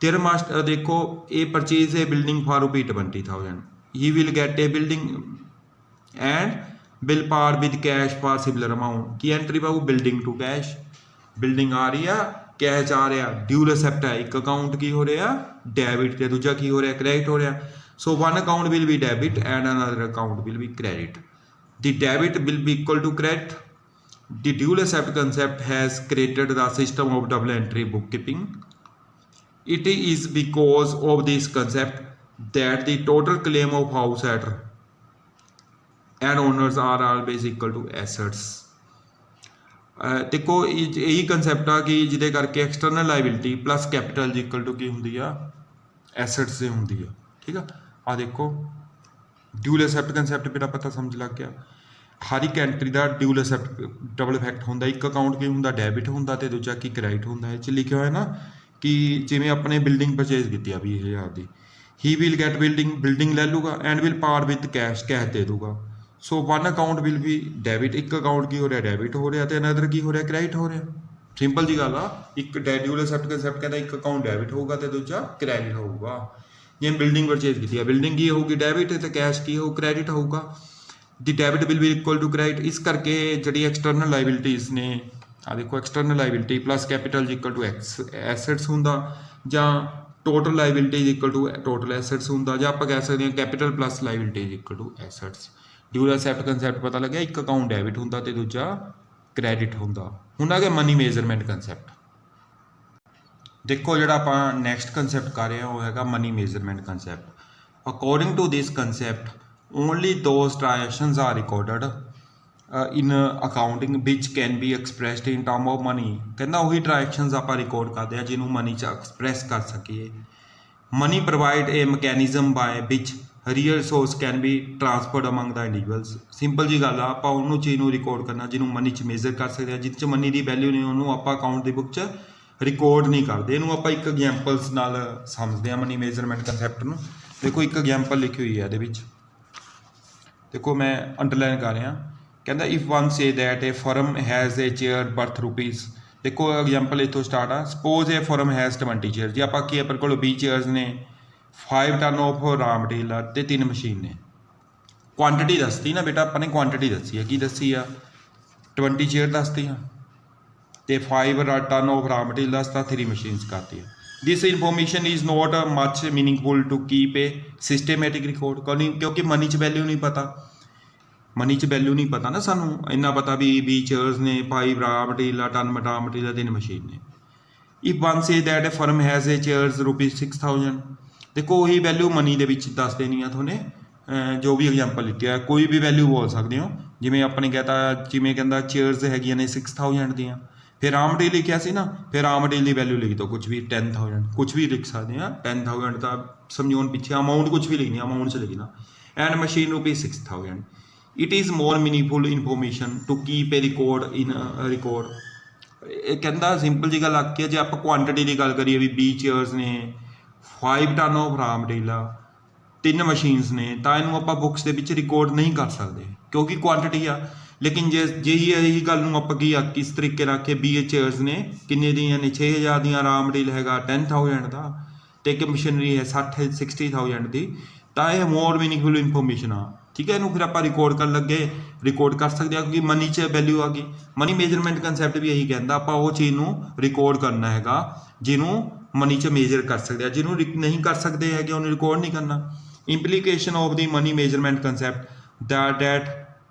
ਤੇਰ ਮਾਸਟਰ ਦੇਖੋ, ਇਹ ਪਰਚੇਜ਼ ਹੈ building for ₹20,000, he will get a building and will pay with cash for similar amount. ਕੀ ਐਂਟਰੀ ਪਾਊ, ਬਿਲਡਿੰਗ ਟੂ ਕੈਸ਼, ਬਿਲਡਿੰਗ ਆ ਰਹੀ ਆ, ਕੈਸ਼ ਆ ਰਿਹਾ। ਡਿਊਲ ਐਸੈਪਟ ਹੈ, ਇੱਕ ਅਕਾਊਂਟ ਕੀ ਹੋ ਰਿਹਾ ਡੈਬਿਟ ਤੇ ਦੂਜਾ ਕੀ ਹੋ ਰਿਹਾ ਕ੍ਰੈਡਿਟ ਹੋ ਰਿਹਾ। So one account will be debit and another account will be credit. The debit will be equal to credit. The dual accept concept has created the system of double entry bookkeeping. It is because of this concept that the total claim of householder and owners are always equal to assets. देखो यही concept आ कि ਜਿਹਦੇ ਕਰਕੇ external liability plus capital equal to ਕੀ ਹੁੰਦੀ ਆ assets ਦੇ ਹੁੰਦੀ ਆ। ठीक है, ਆ ਦੇਖੋ ਡਿਊਲ ਐਸੈਪਟ ਕੰਸੈਪਟ ਮੇਰਾ ਪਤਾ ਸਮਝ ਲੱਗ ਗਿਆ। ਹਰ ਇੱਕ ਐਂਟਰੀ ਦਾ ਡਿਊਲ ਐਸੈਪਟ ਡਬਲ ਇਫੈਕਟ ਹੁੰਦਾ, ਇੱਕ ਅਕਾਊਂਟ ਕੀ ਹੁੰਦਾ ਡੈਬਿਟ ਹੁੰਦਾ ਤੇ ਦੂਜਾ ਕੀ ਕ੍ਰੈਡਿਟ ਹੁੰਦਾ। ਇਹ 'ਚ ਲਿਖਿਆ ਹੋਇਆ ਨਾ ਕਿ ਜਿਵੇਂ ਆਪਣੇ ਬਿਲਡਿੰਗ ਪਰਚੇਜ਼ ਕੀਤੀ ਆ 20,000 ਦੀ, ਹੀ ਵਿਲ ਗੈਟ ਬਿਲਡਿੰਗ ਲੈ ਲੂਗਾ and will part with cash ਦੇ ਦੂਗਾ। So one account will be debit, ਇੱਕ ਅਕਾਊਂਟ ਕੀ ਹੋ ਰਿਹਾ ਡੈਬਿਟ ਹੋ ਰਿਹਾ ਤੇ ਅਨਦਰ ਕੀ ਹੋ ਰਿਹਾ ਕ੍ਰੈਡਿਟ ਹੋ ਰਿਹਾ। ਸਿੰਪਲ ਜੀ ਗੱਲ ਆ। ਇੱਕ ਡਿਊਲ ਐਸੈਪਟ ਕੰਸੈਪਟ ਕਹਿੰਦਾ ਇੱਕ ਅਕਾਊਂਟ ਡੈਬਿਟ ਹੋਊਗਾ ਤੇ ਦੂਜਾ ਕ੍ਰੈਡਿਟ ਹੋਊਗਾ। ਜਿਵੇਂ ਬਿਲਡਿੰਗ ਪਰਚੇਜ਼ ਕੀਤੀ ਹੈ, ਬਿਲਡਿੰਗ ਕੀ ਹੋਊਗੀ ਡੈਬਿਟ ਤੇ ਕੈਸ਼ ਕੀ ਹੋਊ ਕ੍ਰੈਡਿਟ ਹੋਊਗਾ। The debit will be equal to credit. ਇਸ ਕਰਕੇ ਜਿਹੜੀ ਐਕਸਟਰਨਲ ਲਾਇਬਿਲਿਟੀਜ਼ ਨੇ, ਆ ਦੇਖੋ external liability plus capital equal to assets ਹੁੰਦਾ, ਜਾਂ total liabilities equal to total assets ਹੁੰਦਾ, ਜਾਂ ਆਪਾਂ ਕਹਿ ਸਕਦੇ ਹਾਂ capital plus liabilities equal to assets. Dual aspect concept ਪਤਾ ਲੱਗਿਆ, ਇੱਕ ਅਕਾਊਂਟ ਡੈਬਿਟ ਹੁੰਦਾ ਤੇ ਦੂਜਾ ਕ੍ਰੈਡਿਟ ਹੁੰਦਾ। ਹੁਣ ਆ ਗਿਆ ਮਨੀ ਮੇਜਰਮੈਂਟ ਕੰਸੈਪਟ। ਦੇਖੋ ਜਿਹੜਾ ਆਪਾਂ ਨੈਕਸਟ ਕੰਸੈਪਟ ਕਰ ਰਹੇ ਹਾਂ ਉਹ ਹੈਗਾ money measurement concept. According to this concept only those transactions are recorded in accounting which can be expressed in term of money. ਕਹਿੰਦਾ ਉਹੀ ਟ੍ਰਾਂਜੈਕਸ਼ਨਸ ਆਪਾਂ ਰਿਕਾਰਡ ਕਰਦੇ ਹਾਂ ਜਿਹਨੂੰ ਮਨੀ 'ਚ ਐਕਸਪ੍ਰੈਸ ਕਰ ਸਕੀਏ। Money provide a mechanism by which real source can be transferred among the individuals. Simple ਜੀ ਗੱਲ ਆ, ਆਪਾਂ ਉਹਨੂੰ ਚੀਜ਼ ਨੂੰ ਰਿਕਾਰਡ ਕਰਨਾ ਜਿਹਨੂੰ ਮਨੀ 'ਚ ਮੇਜ਼ਰ ਕਰ ਸਕਦੇ ਹਾਂ। ਜਿਹਦੇ 'ਚ ਮਨੀ ਦੀ ਵੈਲਿਊ ਨਹੀਂ ਉਹਨੂੰ ਆਪਾਂ ਅਕਾਊਂਟ ਦੀ ਬੁੱਕ 'ਚ ਰਿਕਾਰਡ ਨਹੀਂ ਕਰਦੇ। ਇਹਨੂੰ ਆਪਾਂ ਇੱਕ ਐਗਜ਼ਾਮਪਲਸ ਨਾਲ ਸਮਝਦੇ ਹਾਂ ਮਨੀ ਮੇਜਰਮੈਂਟ ਕੰਸੈਪਟ ਨੂੰ। ਦੇਖੋ ਇੱਕ ਐਗਜ਼ਾਮਪਲ ਲਿਖੀ ਹੋਈ ਹੈ ਇਹਦੇ ਵਿੱਚ, ਦੇਖੋ ਮੈਂ ਅੰਡਰਲਾਈਨ ਕਰ ਰਿਹਾ। ਕਹਿੰਦਾ if one say that a firm has a chair worth rupees. ਦੇਖੋ ਐਗਜ਼ਾਮਪਲ ਇੱਥੋਂ ਸਟਾਰਟ ਆ। Suppose a firm has 20 chair. ਜੇ ਆਪਾਂ ਕੀ ਆਪਣੇ ਕੋਲ 20 ਚੇਅਰਸ ਨੇ, 5 ਟਨ ਆਫ ਰਾ ਮਟੀਰੀਅਲ ਆ ਤੇ 3 ਮਸ਼ੀਨ ਨੇ। ਕੁਆਂਟਿਟੀ ਦੱਸਦੀ ਨਾ ਬੇਟਾ, ਆਪਾਂ ਨੇ ਕੁਆਂਟਿਟੀ ਦੱਸੀ ਆ। ਕੀ ਦੱਸੀ ਆ, 20 ਚੇਅਰ ਦੱਸਦੀ ਆ ਤੇ 5 ਟਨ ਆਫ ਰਾ ਮਟੀਰੀਅਲ ਦੱਸਦਾ, 3 ਮਸ਼ੀਨਸ ਕਰਤੀ ਆ। This information is not much meaningful to keep a systematic record. ਕਿਉਂਕਿ ਮਨੀ 'ਚ ਵੈਲਿਊ ਨਹੀਂ ਪਤਾ, ਮਨੀ 'ਚ ਵੈਲਿਊ ਨਹੀਂ ਪਤਾ ਨਾ ਸਾਨੂੰ। ਇੰਨਾ ਪਤਾ ਵੀ 20 ਚੇਅਰਸ ਨੇ, 5 ਰਾ ਮਟੀਰੀਅਲ ਆ, ਟਨ ਰਾ ਮਟੀਰੀਅਲ, 3 ਮਸ਼ੀਨ ਨੇ। If one say that a firm has a chairs ₹6,000। ਦੇਖੋ ਉਹੀ ਵੈਲਿਊ ਮਨੀ ਦੇ ਵਿੱਚ ਦੱਸ ਦੇਣੀ ਆ ਤੁਹਾਨੇ। ਜੋ ਵੀ ਐਗਜ਼ਾਮਪਲ ਲਿਖਿਆ ਕੋਈ ਵੀ ਵੈਲਿਊ ਬੋਲ ਸਕਦੇ ਹੋ। ਜਿਵੇਂ ਆਪਣੇ ਕਹਤਾ, ਜਿਵੇਂ ਕਹਿੰਦਾ ਚੇਅਰਸ ਹੈਗੀਆਂ ਨੇ 6,000 ਦੀਆਂ, ਫਿਰ ਰਾ ਮਟੀਰੀਅਲ ਲਿਖਿਆ ਸੀ ਨਾ, ਫਿਰ ਰਾ ਮਟੀਰੀਅਲ ਦੀ ਵੈਲਿਊ ਲਿਖ ਦਿਓ ਕੁਛ ਵੀ 10,000, ਕੁਛ ਵੀ ਲਿਖ ਸਕਦੇ ਹਾਂ। 10,000 ਤਾਂ ਸਮਝਾਉਣ ਪਿੱਛੇ ਅਮਾਊਂਟ ਕੁਛ ਵੀ ਲਿਖਣੀ, ਅਮਾਊਂਟ 'ਚ ਲਿਖਣਾ। And machine ₹6,000। It is more meaningful information to keep a record in record. ਇਹ ਕਹਿੰਦਾ ਸਿੰਪਲ ਜੀ ਗੱਲ ਆਖੀ ਹੈ। ਜੇ ਆਪਾਂ ਕੁਆਂਟਿਟੀ ਦੀ ਗੱਲ ਕਰੀਏ ਵੀ 20 ਚੇਅਰਸ ਨੇ, 5 ਟਨ ਆਫ ਰਾ ਮਟੀਰੀਅਲ ਆ, 3 ਮਸ਼ੀਨਸ ਨੇ, ਤਾਂ ਇਹਨੂੰ ਆਪਾਂ ਬੁੱਕਸ ਦੇ ਵਿੱਚ ਰਿਕਾਰਡ ਨਹੀਂ ਕਰ ਸਕਦੇ ਕਿਉਂਕਿ ਕੁਆਂਟਿਟੀ ਆ। ਲੇਕਿਨ ਜੇ ਇਹੀ ਗੱਲ ਨੂੰ ਆਪਾਂ ਕੀ ਕਿਸ ਤਰੀਕੇ ਨਾਲ ਆਖੀਏ, 20 ਚੇਅਰਸ ਨੇ ਕਿੰਨੇ ਦੀਆਂ ਨੇ, 6,000 ਦੀਆਂ, ਰਾ ਮਟੀਰੀਅਲ ਹੈਗਾ 10,000 ਦਾ ਤੇ ਇੱਕ ਮਸ਼ੀਨਰੀ ਹੈ 60,000 ਦੀ, ਤਾਂ ਇਹ ਮੋਰ ਮੀਨਿੰਗਫੁਲ ਇਨਫੋਰਮੇਸ਼ਨ ਆ। ਠੀਕ ਹੈ। ਇਹਨੂੰ ਫਿਰ ਆਪਾਂ ਰਿਕਾਰਡ ਕਰਨ ਲੱਗੇ ਰਿਕਾਰਡ ਕਰ ਸਕਦੇ ਹਾਂ ਕਿਉਂਕਿ ਮਨੀ 'ਚ ਵੈਲਿਊ ਆ ਗਈ। ਮਨੀ ਮੇਜਰਮੈਂਟ ਕੰਸੈਪਟ ਵੀ ਇਹੀ ਕਹਿੰਦਾ ਆਪਾਂ ਉਹ ਚੀਜ਼ ਨੂੰ ਰਿਕਾਰਡ ਕਰਨਾ ਹੈਗਾ ਜਿਹਨੂੰ ਮਨੀ 'ਚ ਮੇਜਰ ਕਰ ਸਕਦੇ ਆ, ਜਿਹਨੂੰ ਨਹੀਂ ਕਰ ਸਕਦੇ ਹੈਗੇ ਉਹਨੂੰ ਰਿਕਾਰਡ ਨਹੀਂ ਕਰਨਾ। Implication of the money measurement concept that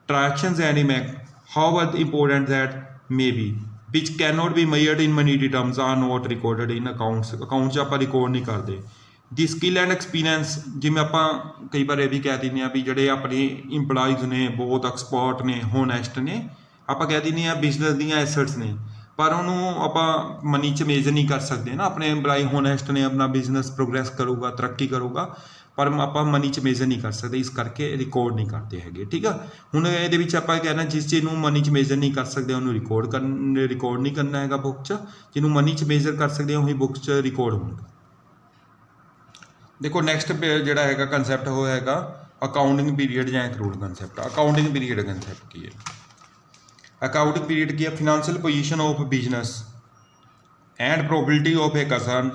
transactions and impact however important that may be which cannot be measured in monetary terms are not recorded in accounts 'ਚ ਆਪਾਂ ਰਿਕਾਰਡ ਨਹੀਂ ਕਰਦੇ। ਦੀ ਸਕਿੱਲ ਐਂਡ ਐਕਸਪੀਰੀਅੰਸ, ਜਿਵੇਂ ਆਪਾਂ ਕਈ ਵਾਰ ਇਹ ਵੀ ਕਹਿ ਦਿੰਦੇ ਹਾਂ ਵੀ ਜਿਹੜੇ ਆਪਣੇ ਇੰਪਲਾਈਜ਼ ਨੇ ਬਹੁਤ ਐਕਸਪਰਟ ਨੇ, ਹੋਨੈਸਟ ਨੇ, ਆਪਾਂ ਕਹਿ ਦਿੰਦੇ ਹਾਂ ਬਿਜ਼ਨਸ ਦੀਆਂ ਐਸੈਟਸ ਨੇ, ਪਰ ਉਹਨੂੰ ਆਪਾਂ ਮਨੀ 'ਚ ਮੇਜਰ ਨਹੀਂ ਕਰ ਸਕਦੇ ਨਾ। ਆਪਣੇ ਇੰਪਲਾਈ ਹੋਨੈਸਟ ਨੇ, ਆਪਣਾ ਬਿਜ਼ਨਸ ਪ੍ਰੋਗਰੈਸ ਕਰੂਗਾ, ਤਰੱਕੀ ਕਰੂਗਾ, ਪਰ ਆਪਾਂ ਮਨੀ 'ਚ ਮੇਜਰ ਨਹੀਂ ਕਰ ਸਕਦੇ, ਇਸ ਕਰਕੇ ਰਿਕਾਰਡ ਨਹੀਂ ਕਰਦੇ ਹੈਗੇ। ਠੀਕ ਆ, ਹੁਣ ਇਹਦੇ ਵਿੱਚ ਆਪਾਂ ਕਹਿਣਾ ਜਿਸ ਚੀਜ਼ ਨੂੰ ਮਨੀ 'ਚ ਮੇਜਰ ਨਹੀਂ ਕਰ ਸਕਦੇ ਉਹਨੂੰ ਰਿਕਾਰਡ ਨਹੀਂ ਕਰਨਾ ਹੈਗਾ ਬੁੱਕ 'ਚ, ਜਿਹਨੂੰ ਮਨੀ 'ਚ ਮੇਜਰ ਕਰ ਸਕਦੇ ਉਹੀ ਬੁੱਕ 'ਚ ਰਿਕਾਰਡ ਹੋਣਗਾ। ਦੇਖੋ ਨੈਕਸਟ ਜਿਹੜਾ ਹੈਗਾ ਕੰਸੈਪਟ ਉਹ ਹੈਗਾ ਅਕਾਊਂਟਿੰਗ ਪੀਰੀਅਡ ਜਾਂ accrued concept. Accounting period concept ਕੀ ਹੈ? ਅਕਾਊਂਟਿੰਗ ਪੀਰੀਅਡ ਕੀ ਹੈ? Financial position of business and probability of a concern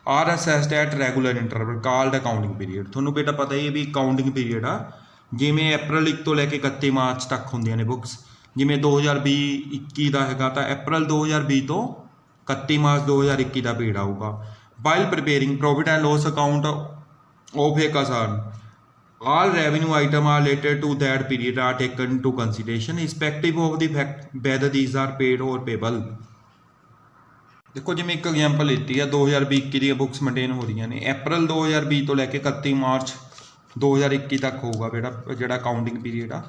are assessed at regular interval called accounting period. ਤੁਹਾਨੂੰ ਬੇਟਾ ਪਤਾ ਹੀ ਹੈ ਵੀ ਅਕਾਊਂਟਿੰਗ ਪੀਰੀਅਡ ਆ ਜਿਵੇਂ ਅਪ੍ਰੈਲ 1 ਤੋਂ ਲੈ ਕੇ 31 ਮਾਰਚ ਤੱਕ ਹੁੰਦੀਆਂ ਨੇ ਬੁੱਕਸ। ਜਿਵੇਂ 2020-21 ਦਾ ਹੈਗਾ ਤਾਂ ਅਪ੍ਰੈਲ 2020 ਤੋਂ 31 ਮਾਰਚ 2021 ਦਾ ਪੀਰੀਅਡ ਆਊਗਾ। While preparing profit and loss account of a concern, all revenue items are related to that period are taken into consideration irrespective of the fact whether these are paid or payable। ਦੇਖੋ ਜਿਵੇਂ ਇੱਕ example ਲਿੱਤੀ ਆ 2020-21 ਦੀਆਂ books maintain ਹੋ ਰਹੀਆਂ ਨੇ, ਅਪ੍ਰੈਲ 2020 ਤੋਂ ਲੈ ਕੇ 31 ਮਾਰਚ 2021 ਤੱਕ ਹੋਊਗਾ ਜਿਹੜਾ ਅਕਾਊਂਟਿੰਗ ਪੀਰੀਅਡ ਆ।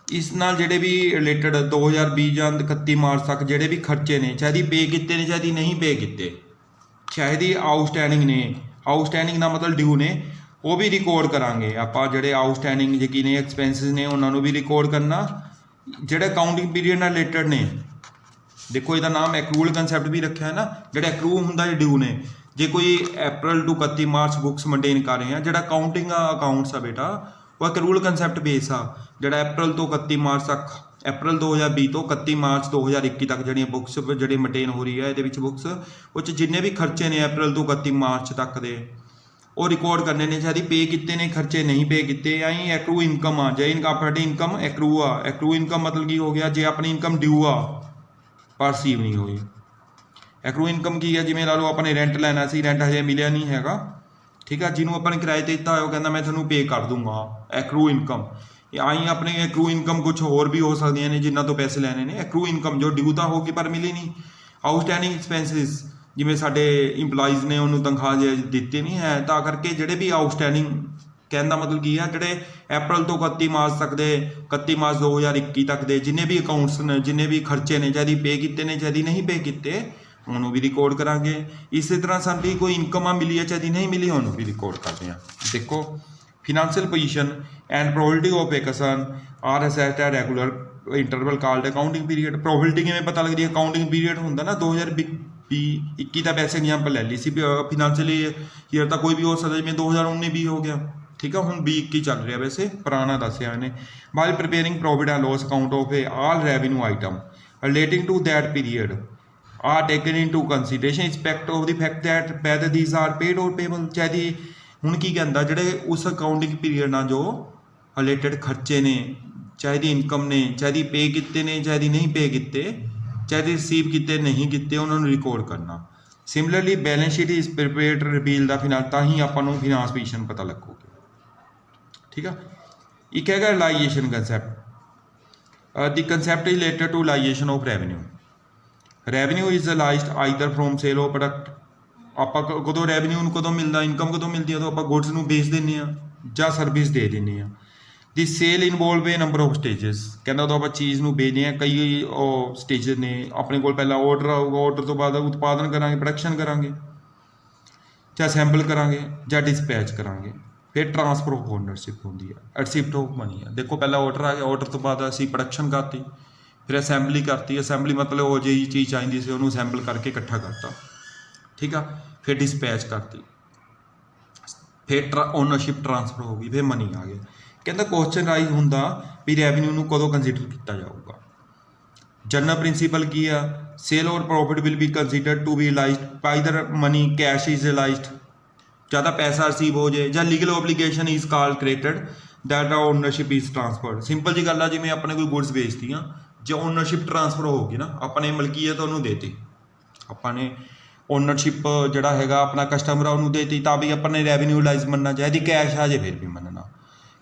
ਇਸ ਨਾਲ ਜਿਹੜੇ ਵੀ ਰਿਲੇਟਡ 2020 ਜਾਂ 31 ਮਾਰਚ ਤੱਕ ਜਿਹੜੇ ਵੀ ਖਰਚੇ ਨੇ, ਚਾਹੇ ਪੇ ਕੀਤੇ ਨੇ ਚਾਹੇ ਨਹੀਂ ਪੇ ਕੀਤੇ, ਸ਼ਾਇਦ ਹੀ ਆਊਟਸਟੈਂਡਿੰਗ ਨੇ, ਆਊਟਸਟੈਂਡਿੰਗ ਦਾ ਮਤਲਬ ਡਿਊ ਨੇ, ਉਹ ਵੀ ਰਿਕਾਰਡ ਕਰਾਂਗੇ ਆਪਾਂ। ਜਿਹੜੇ ਆਊਟਸਟੈਂਡਿੰਗ ਜਿਹੜੇ ਨੇ ਐਕਸਪੈਂਸਿਸ ਨੇ ਉਹਨਾਂ ਨੂੰ ਵੀ ਰਿਕਾਰਡ ਕਰਨਾ, ਜਿਹੜੇ ਅਕਾਊਂਟਿੰਗ ਪੀਰੀਅਡ ਨਾਲ ਰਿਲੇਟਡ ਨੇ। ਦੇਖੋ ਇਹਦਾ ਨਾਮ ਐਕਰੂਅਲ ਕੰਸੈਪਟ ਵੀ ਰੱਖਿਆ ਹੈ ਨਾ, ਜਿਹੜਾ ਐਕਰੂ ਹੁੰਦਾ ਇਹ ਡਿਊ ਨੇ। ਜੇ ਕੋਈ ਅਪ੍ਰੈਲ ਟੂ 31 ਮਾਰਚ ਬੁੱਕਸ ਮੇਨਟੇਨ ਕਰ ਰਹੇ ਆ, ਜਿਹੜਾ ਅਕਾਊਂਟਿੰਗ ਅਕਾਊਂਟਸ ਆ ਬੇਟਾ ਉਹ ਐਕਰੂਅਲ ਕੰਸੈਪਟ ਬੇਸ ਆ। ਜਿਹੜਾ ਅਪ੍ਰੈਲ ਤੋਂ 31 ਮਾਰਚ ਤੱਕ, ਅਪ੍ਰੈਲ 2020 ਤੋਂ 31 ਮਾਰਚ 2021 ਤੱਕ ਜਿਹੜੀਆਂ ਬੁੱਕਸ ਜਿਹੜੇ ਮੇਨਟੇਨ ਹੋ ਰਹੀ ਹੈ ਇਹਦੇ ਵਿੱਚ ਬੁੱਕਸ, ਉਹ 'ਚ ਜਿੰਨੇ ਵੀ ਖਰਚੇ ਨੇ ਅਪ੍ਰੈਲ ਤੋਂ 31 ਮਾਰਚ ਤੱਕ ਦੇ ਉਹ ਰਿਕਾਰਡ ਕਰਨੇ ਨੇ, ਚਾਹੇ ਪੇ ਕੀਤੇ ਨੇ ਖਰਚੇ ਨਹੀਂ ਪੇ ਕੀਤੇ। ਜਾਂ ਹੀ ਐਕਰੂ ਇਨਕਮ ਆ, ਜੇ ਆਪਣੀ ਇਨਕਮ ਐਕਰੂ ਆ। ਐਕਰੂ ਇਨਕਮ ਮਤਲਬ ਕੀ ਹੋ ਗਿਆ? ਜੇ ਆਪਣੀ ਇਨਕਮ ਡਿਊ ਆ ਪਰ ਰਿਸੀਵ ਨਹੀਂ ਹੋਈ। ਐਕਰੂ ਇਨਕਮ ਕੀ ਹੈ? ਜਿਵੇਂ ਲਾ ਲਓ ਆਪਾਂ ਨੇ ਰੈਂਟ ਲੈਣਾ ਸੀ, ਰੈਂਟ ਹਜੇ ਮਿਲਿਆ ਨਹੀਂ ਹੈਗਾ, ਠੀਕ ਆ, ਜਿਹਨੂੰ ਆਪਾਂ ਨੇ ਕਿਰਾਏ 'ਤੇ ਦਿੱਤਾ ਹੋਇਆ ਉਹ ਕਹਿੰਦਾ ਮੈਂ ਤੁਹਾਨੂੰ ਪੇ ਕਰ ਦੂੰਗਾ, ਐਕਰੂ ਇਨਕਮ। ਆਈ ਆਪਣੇ ਐਕਰੂ ਇਨਕਮ ਕੁਝ ਹੋਰ ਵੀ ਹੋ ਸਕਦੀਆਂ ਨੇ ਜਿਨ੍ਹਾਂ ਤੋਂ ਪੈਸੇ ਲੈਣੇ ਨੇ। ਐਕਰੂ ਇਨਕਮ ਜੋ ਡਿਊ ਤਾਂ ਹੋਗੀ ਪਰ ਮਿਲੀ ਨਹੀਂ। ਆਊਟਸਟੈਂਡਿੰਗ ਐਕਸਪੈਂਸਿਸ, ਜਿਵੇਂ ਸਾਡੇ ਇੰਪਲਾਈਜ਼ ਨੇ ਉਹਨੂੰ ਤਨਖਾਹ ਜੇ ਦਿੱਤੀ ਨਹੀਂ ਹੈ, ਤਾਂ ਕਰਕੇ ਜਿਹੜੇ ਵੀ ਆਊਟਸਟੈਂਡਿੰਗ, ਕਹਿਣ ਦਾ ਮਤਲਬ ਕੀ ਆ, ਜਿਹੜੇ ਅਪ੍ਰੈਲ ਤੋਂ 31 ਮਾਰਚ ਤੱਕ ਦੇ, 31 ਮਾਰਚ 2021 ਤੱਕ ਦੇ ਜਿੰਨੇ ਵੀ ਅਕਾਊਂਟਸ ਨੇ, ਜਿੰਨੇ ਵੀ ਖਰਚੇ ਨੇ, ਚਾਹੇ ਪੇ ਕੀਤੇ ਨੇ ਚਾਹੇ ਨਹੀਂ ਪੇ ਕੀਤੇ, ਉਹਨੂੰ ਵੀ ਰਿਕਾਰਡ ਕਰਾਂਗੇ। ਇਸੇ ਤਰ੍ਹਾਂ ਸਾਡੀ ਕੋਈ ਇਨਕਮ ਆ ਮਿਲੀ ਹੈ ਚਾਹੇ ਨਹੀਂ ਮਿਲੀ, ਉਹਨੂੰ ਵੀ ਰਿਕਾਰਡ ਕਰਦੇ ਹਾਂ। ਦੇਖੋ financial position and probability of a concern are assessed at regular interval called accounting period. Probability ਕਿਵੇਂ ਪਤਾ ਲੱਗਦੀ ਹੈ? ਅਕਾਊਂਟਿੰਗ ਪੀਰੀਅਡ ਹੁੰਦਾ ਨਾ 2020-21 ਦਾ ਵੈਸੇ ਐਗਜ਼ਾਮਪਲ ਲੈ ਲਈ ਸੀ। ਫਿਨੈਂਸ਼ੀਅਲੀ ਈਅਰ ਤਾਂ ਕੋਈ ਵੀ ਹੋ ਸਕਦਾ, ਜਿਵੇਂ 2019-20 ਹੋ ਗਿਆ, ਠੀਕ ਆ। ਹੁਣ 20-21 ਚੱਲ ਰਿਹਾ, ਵੈਸੇ ਪੁਰਾਣਾ ਦੱਸਿਆ ਇਹਨੇ। While preparing profit and loss account of a all revenue item relating to that period are taken into consideration respect of the fact that whether these are paid or payable। ਚਾਹੇ ਹੁਣ ਕੀ ਕਹਿੰਦਾ, ਜਿਹੜੇ ਉਸ ਅਕਾਊਂਟਿੰਗ ਪੀਰੀਅਡ ਨਾਲ ਜੋ related ਖਰਚੇ ਨੇ, ਚਾਹੇ ਦੀ ਇਨਕਮ ਨੇ, ਚਾਹੇ ਦੀ ਪੇ ਕੀਤੇ ਨੇ ਚਾਹੇ ਦੀ ਨਹੀਂ ਪੇ ਕੀਤੇ, ਚਾਹੇ ਦੀ ਰਿਸੀਵ ਕੀਤੇ ਨਹੀਂ ਕੀਤੇ, ਉਹਨਾਂ ਨੂੰ ਰਿਕਾਰਡ ਕਰਨਾ। Similarly balance sheet is prepared reveal the finance, ਤਾਂ ਹੀ ਆਪਾਂ ਨੂੰ ਫਿਨਾਂਸ ਪੋਜੀਸ਼ਨ ਪਤਾ ਲੱਗੂਗੀ, ਠੀਕ ਆ। ਇੱਕ ਹੈਗਾ realisation concept. The concept is related to realisation of revenue. Revenue is realised either from sale of product. ਆਪਾਂ ਕਦੋਂ ਰੈਵਨਿਊ ਨੂੰ ਕਦੋਂ ਮਿਲਦਾ, ਇਨਕਮ ਕਦੋਂ ਮਿਲਦੀ ਹੈ? ਜਦੋਂ ਆਪਾਂ ਗੁੱਡਸ ਨੂੰ ਵੇਚ ਦਿੰਦੇ ਹਾਂ ਜਾਂ ਸਰਵਿਸ ਦੇ ਦਿੰਦੇ ਹਾਂ। ਦੀ sale involve A number of stages. ਕਹਿੰਦਾ ਉਦੋਂ ਆਪਾਂ ਚੀਜ਼ ਨੂੰ ਵੇਚਦੇ ਹਾਂ, ਕਈ ਉਹ ਸਟੇਜਸ ਨੇ। ਆਪਣੇ ਕੋਲ ਪਹਿਲਾਂ ਆਰਡਰ ਆਊਗਾ, ਆਰਡਰ ਤੋਂ ਬਾਅਦ ਉਤਪਾਦਨ ਕਰਾਂਗੇ, ਪ੍ਰੋਡਕਸ਼ਨ ਕਰਾਂਗੇ, ਜਾਂ ਅਸੈਂਬਲ ਕਰਾਂਗੇ ਜਾਂ ਡਿਸਪੈਚ ਕਰਾਂਗੇ, ਫਿਰ ਟਰਾਂਸਫਰ ਆਫ ਓਨਰਸ਼ਿਪ ਹੁੰਦੀ ਹੈ, ਰਿਸੀਪਟ ਆਫ ਮਨੀ ਆ। ਦੇਖੋ ਪਹਿਲਾਂ ਆਰਡਰ ਆ ਗਿਆ, ਆਰਡਰ ਤੋਂ ਬਾਅਦ ਅਸੀਂ ਪ੍ਰੋਡਕਸ਼ਨ ਕਰਤੀ, ਫਿਰ ਅਸੈਂਬਲੀ ਕਰਤੀ। ਅਸੈਂਬਲੀ ਮਤਲਬ ਉਹ ਜਿਹੀ ਚੀਜ਼ ਚਾਹੀਦੀ ਸੀ ਉਹਨੂੰ ਅਸੈਂਬਲ ਕਰਕੇ ਇਕੱਠਾ ਕਰਤਾ, ਠੀਕ ਆ। ਫਿਰ ਡਿਸਪੈਚ ਕਰਤੀ, ਫਿਰ ਓਨਰਸ਼ਿਪ ਟਰਾਂਸਫਰ ਹੋ ਗਈ, ਫਿਰ ਮਨੀ ਆ ਗਿਆ। ਕਹਿੰਦਾ ਕੁਐਸਚਨ ਰਾਈਜ਼ ਹੁੰਦਾ ਵੀ ਰੈਵਨਿਊ ਨੂੰ ਕਦੋਂ ਕੰਸੀਡਰ ਕੀਤਾ ਜਾਊਗਾ। ਜਨਰਲ ਪ੍ਰਿੰਸੀਪਲ ਕੀ ਆ? Sale or profit will be considered to be realised either money cash is realised. ਜਾਂ ਤਾਂ ਪੈਸਾ ਰਿਸੀਵ ਹੋ ਜਾਏ, ਜਾਂ legal obligation is call created, that ownership is transferred. Simple ਜੀ ਗੱਲ ਆ, ਜਿਵੇਂ ਆਪਣੇ ਕੋਈ ਗੁਡਸ ਵੇਚਤੀਆਂ, ਜੇ ਓਨਰਸ਼ਿਪ ਟਰਾਂਸਫਰ ਹੋ ਗਈ ਨਾ, ਆਪਾਂ ਨੇ ਮਲਕੀਅਤ ਉਹਨੂੰ ਦੇਤੀ, ਆਪਾਂ ਨੇ ਓਨਰਸ਼ਿਪ ਜਿਹੜਾ ਹੈਗਾ ਆਪਣਾ ਕਸਟਮਰ ਆ ਉਹਨੂੰ ਦੇਤੀ, ਤਾਂ ਵੀ ਆਪਾਂ ਨੇ ਰੈਵਨਿਊ ਲਾਈਜ਼ ਮੰਨਣਾ ਚਾਹੀਦੀ, ਕੈਸ਼ ਆ ਜੇ ਫਿਰ ਵੀ ਮੰਨਣਾ।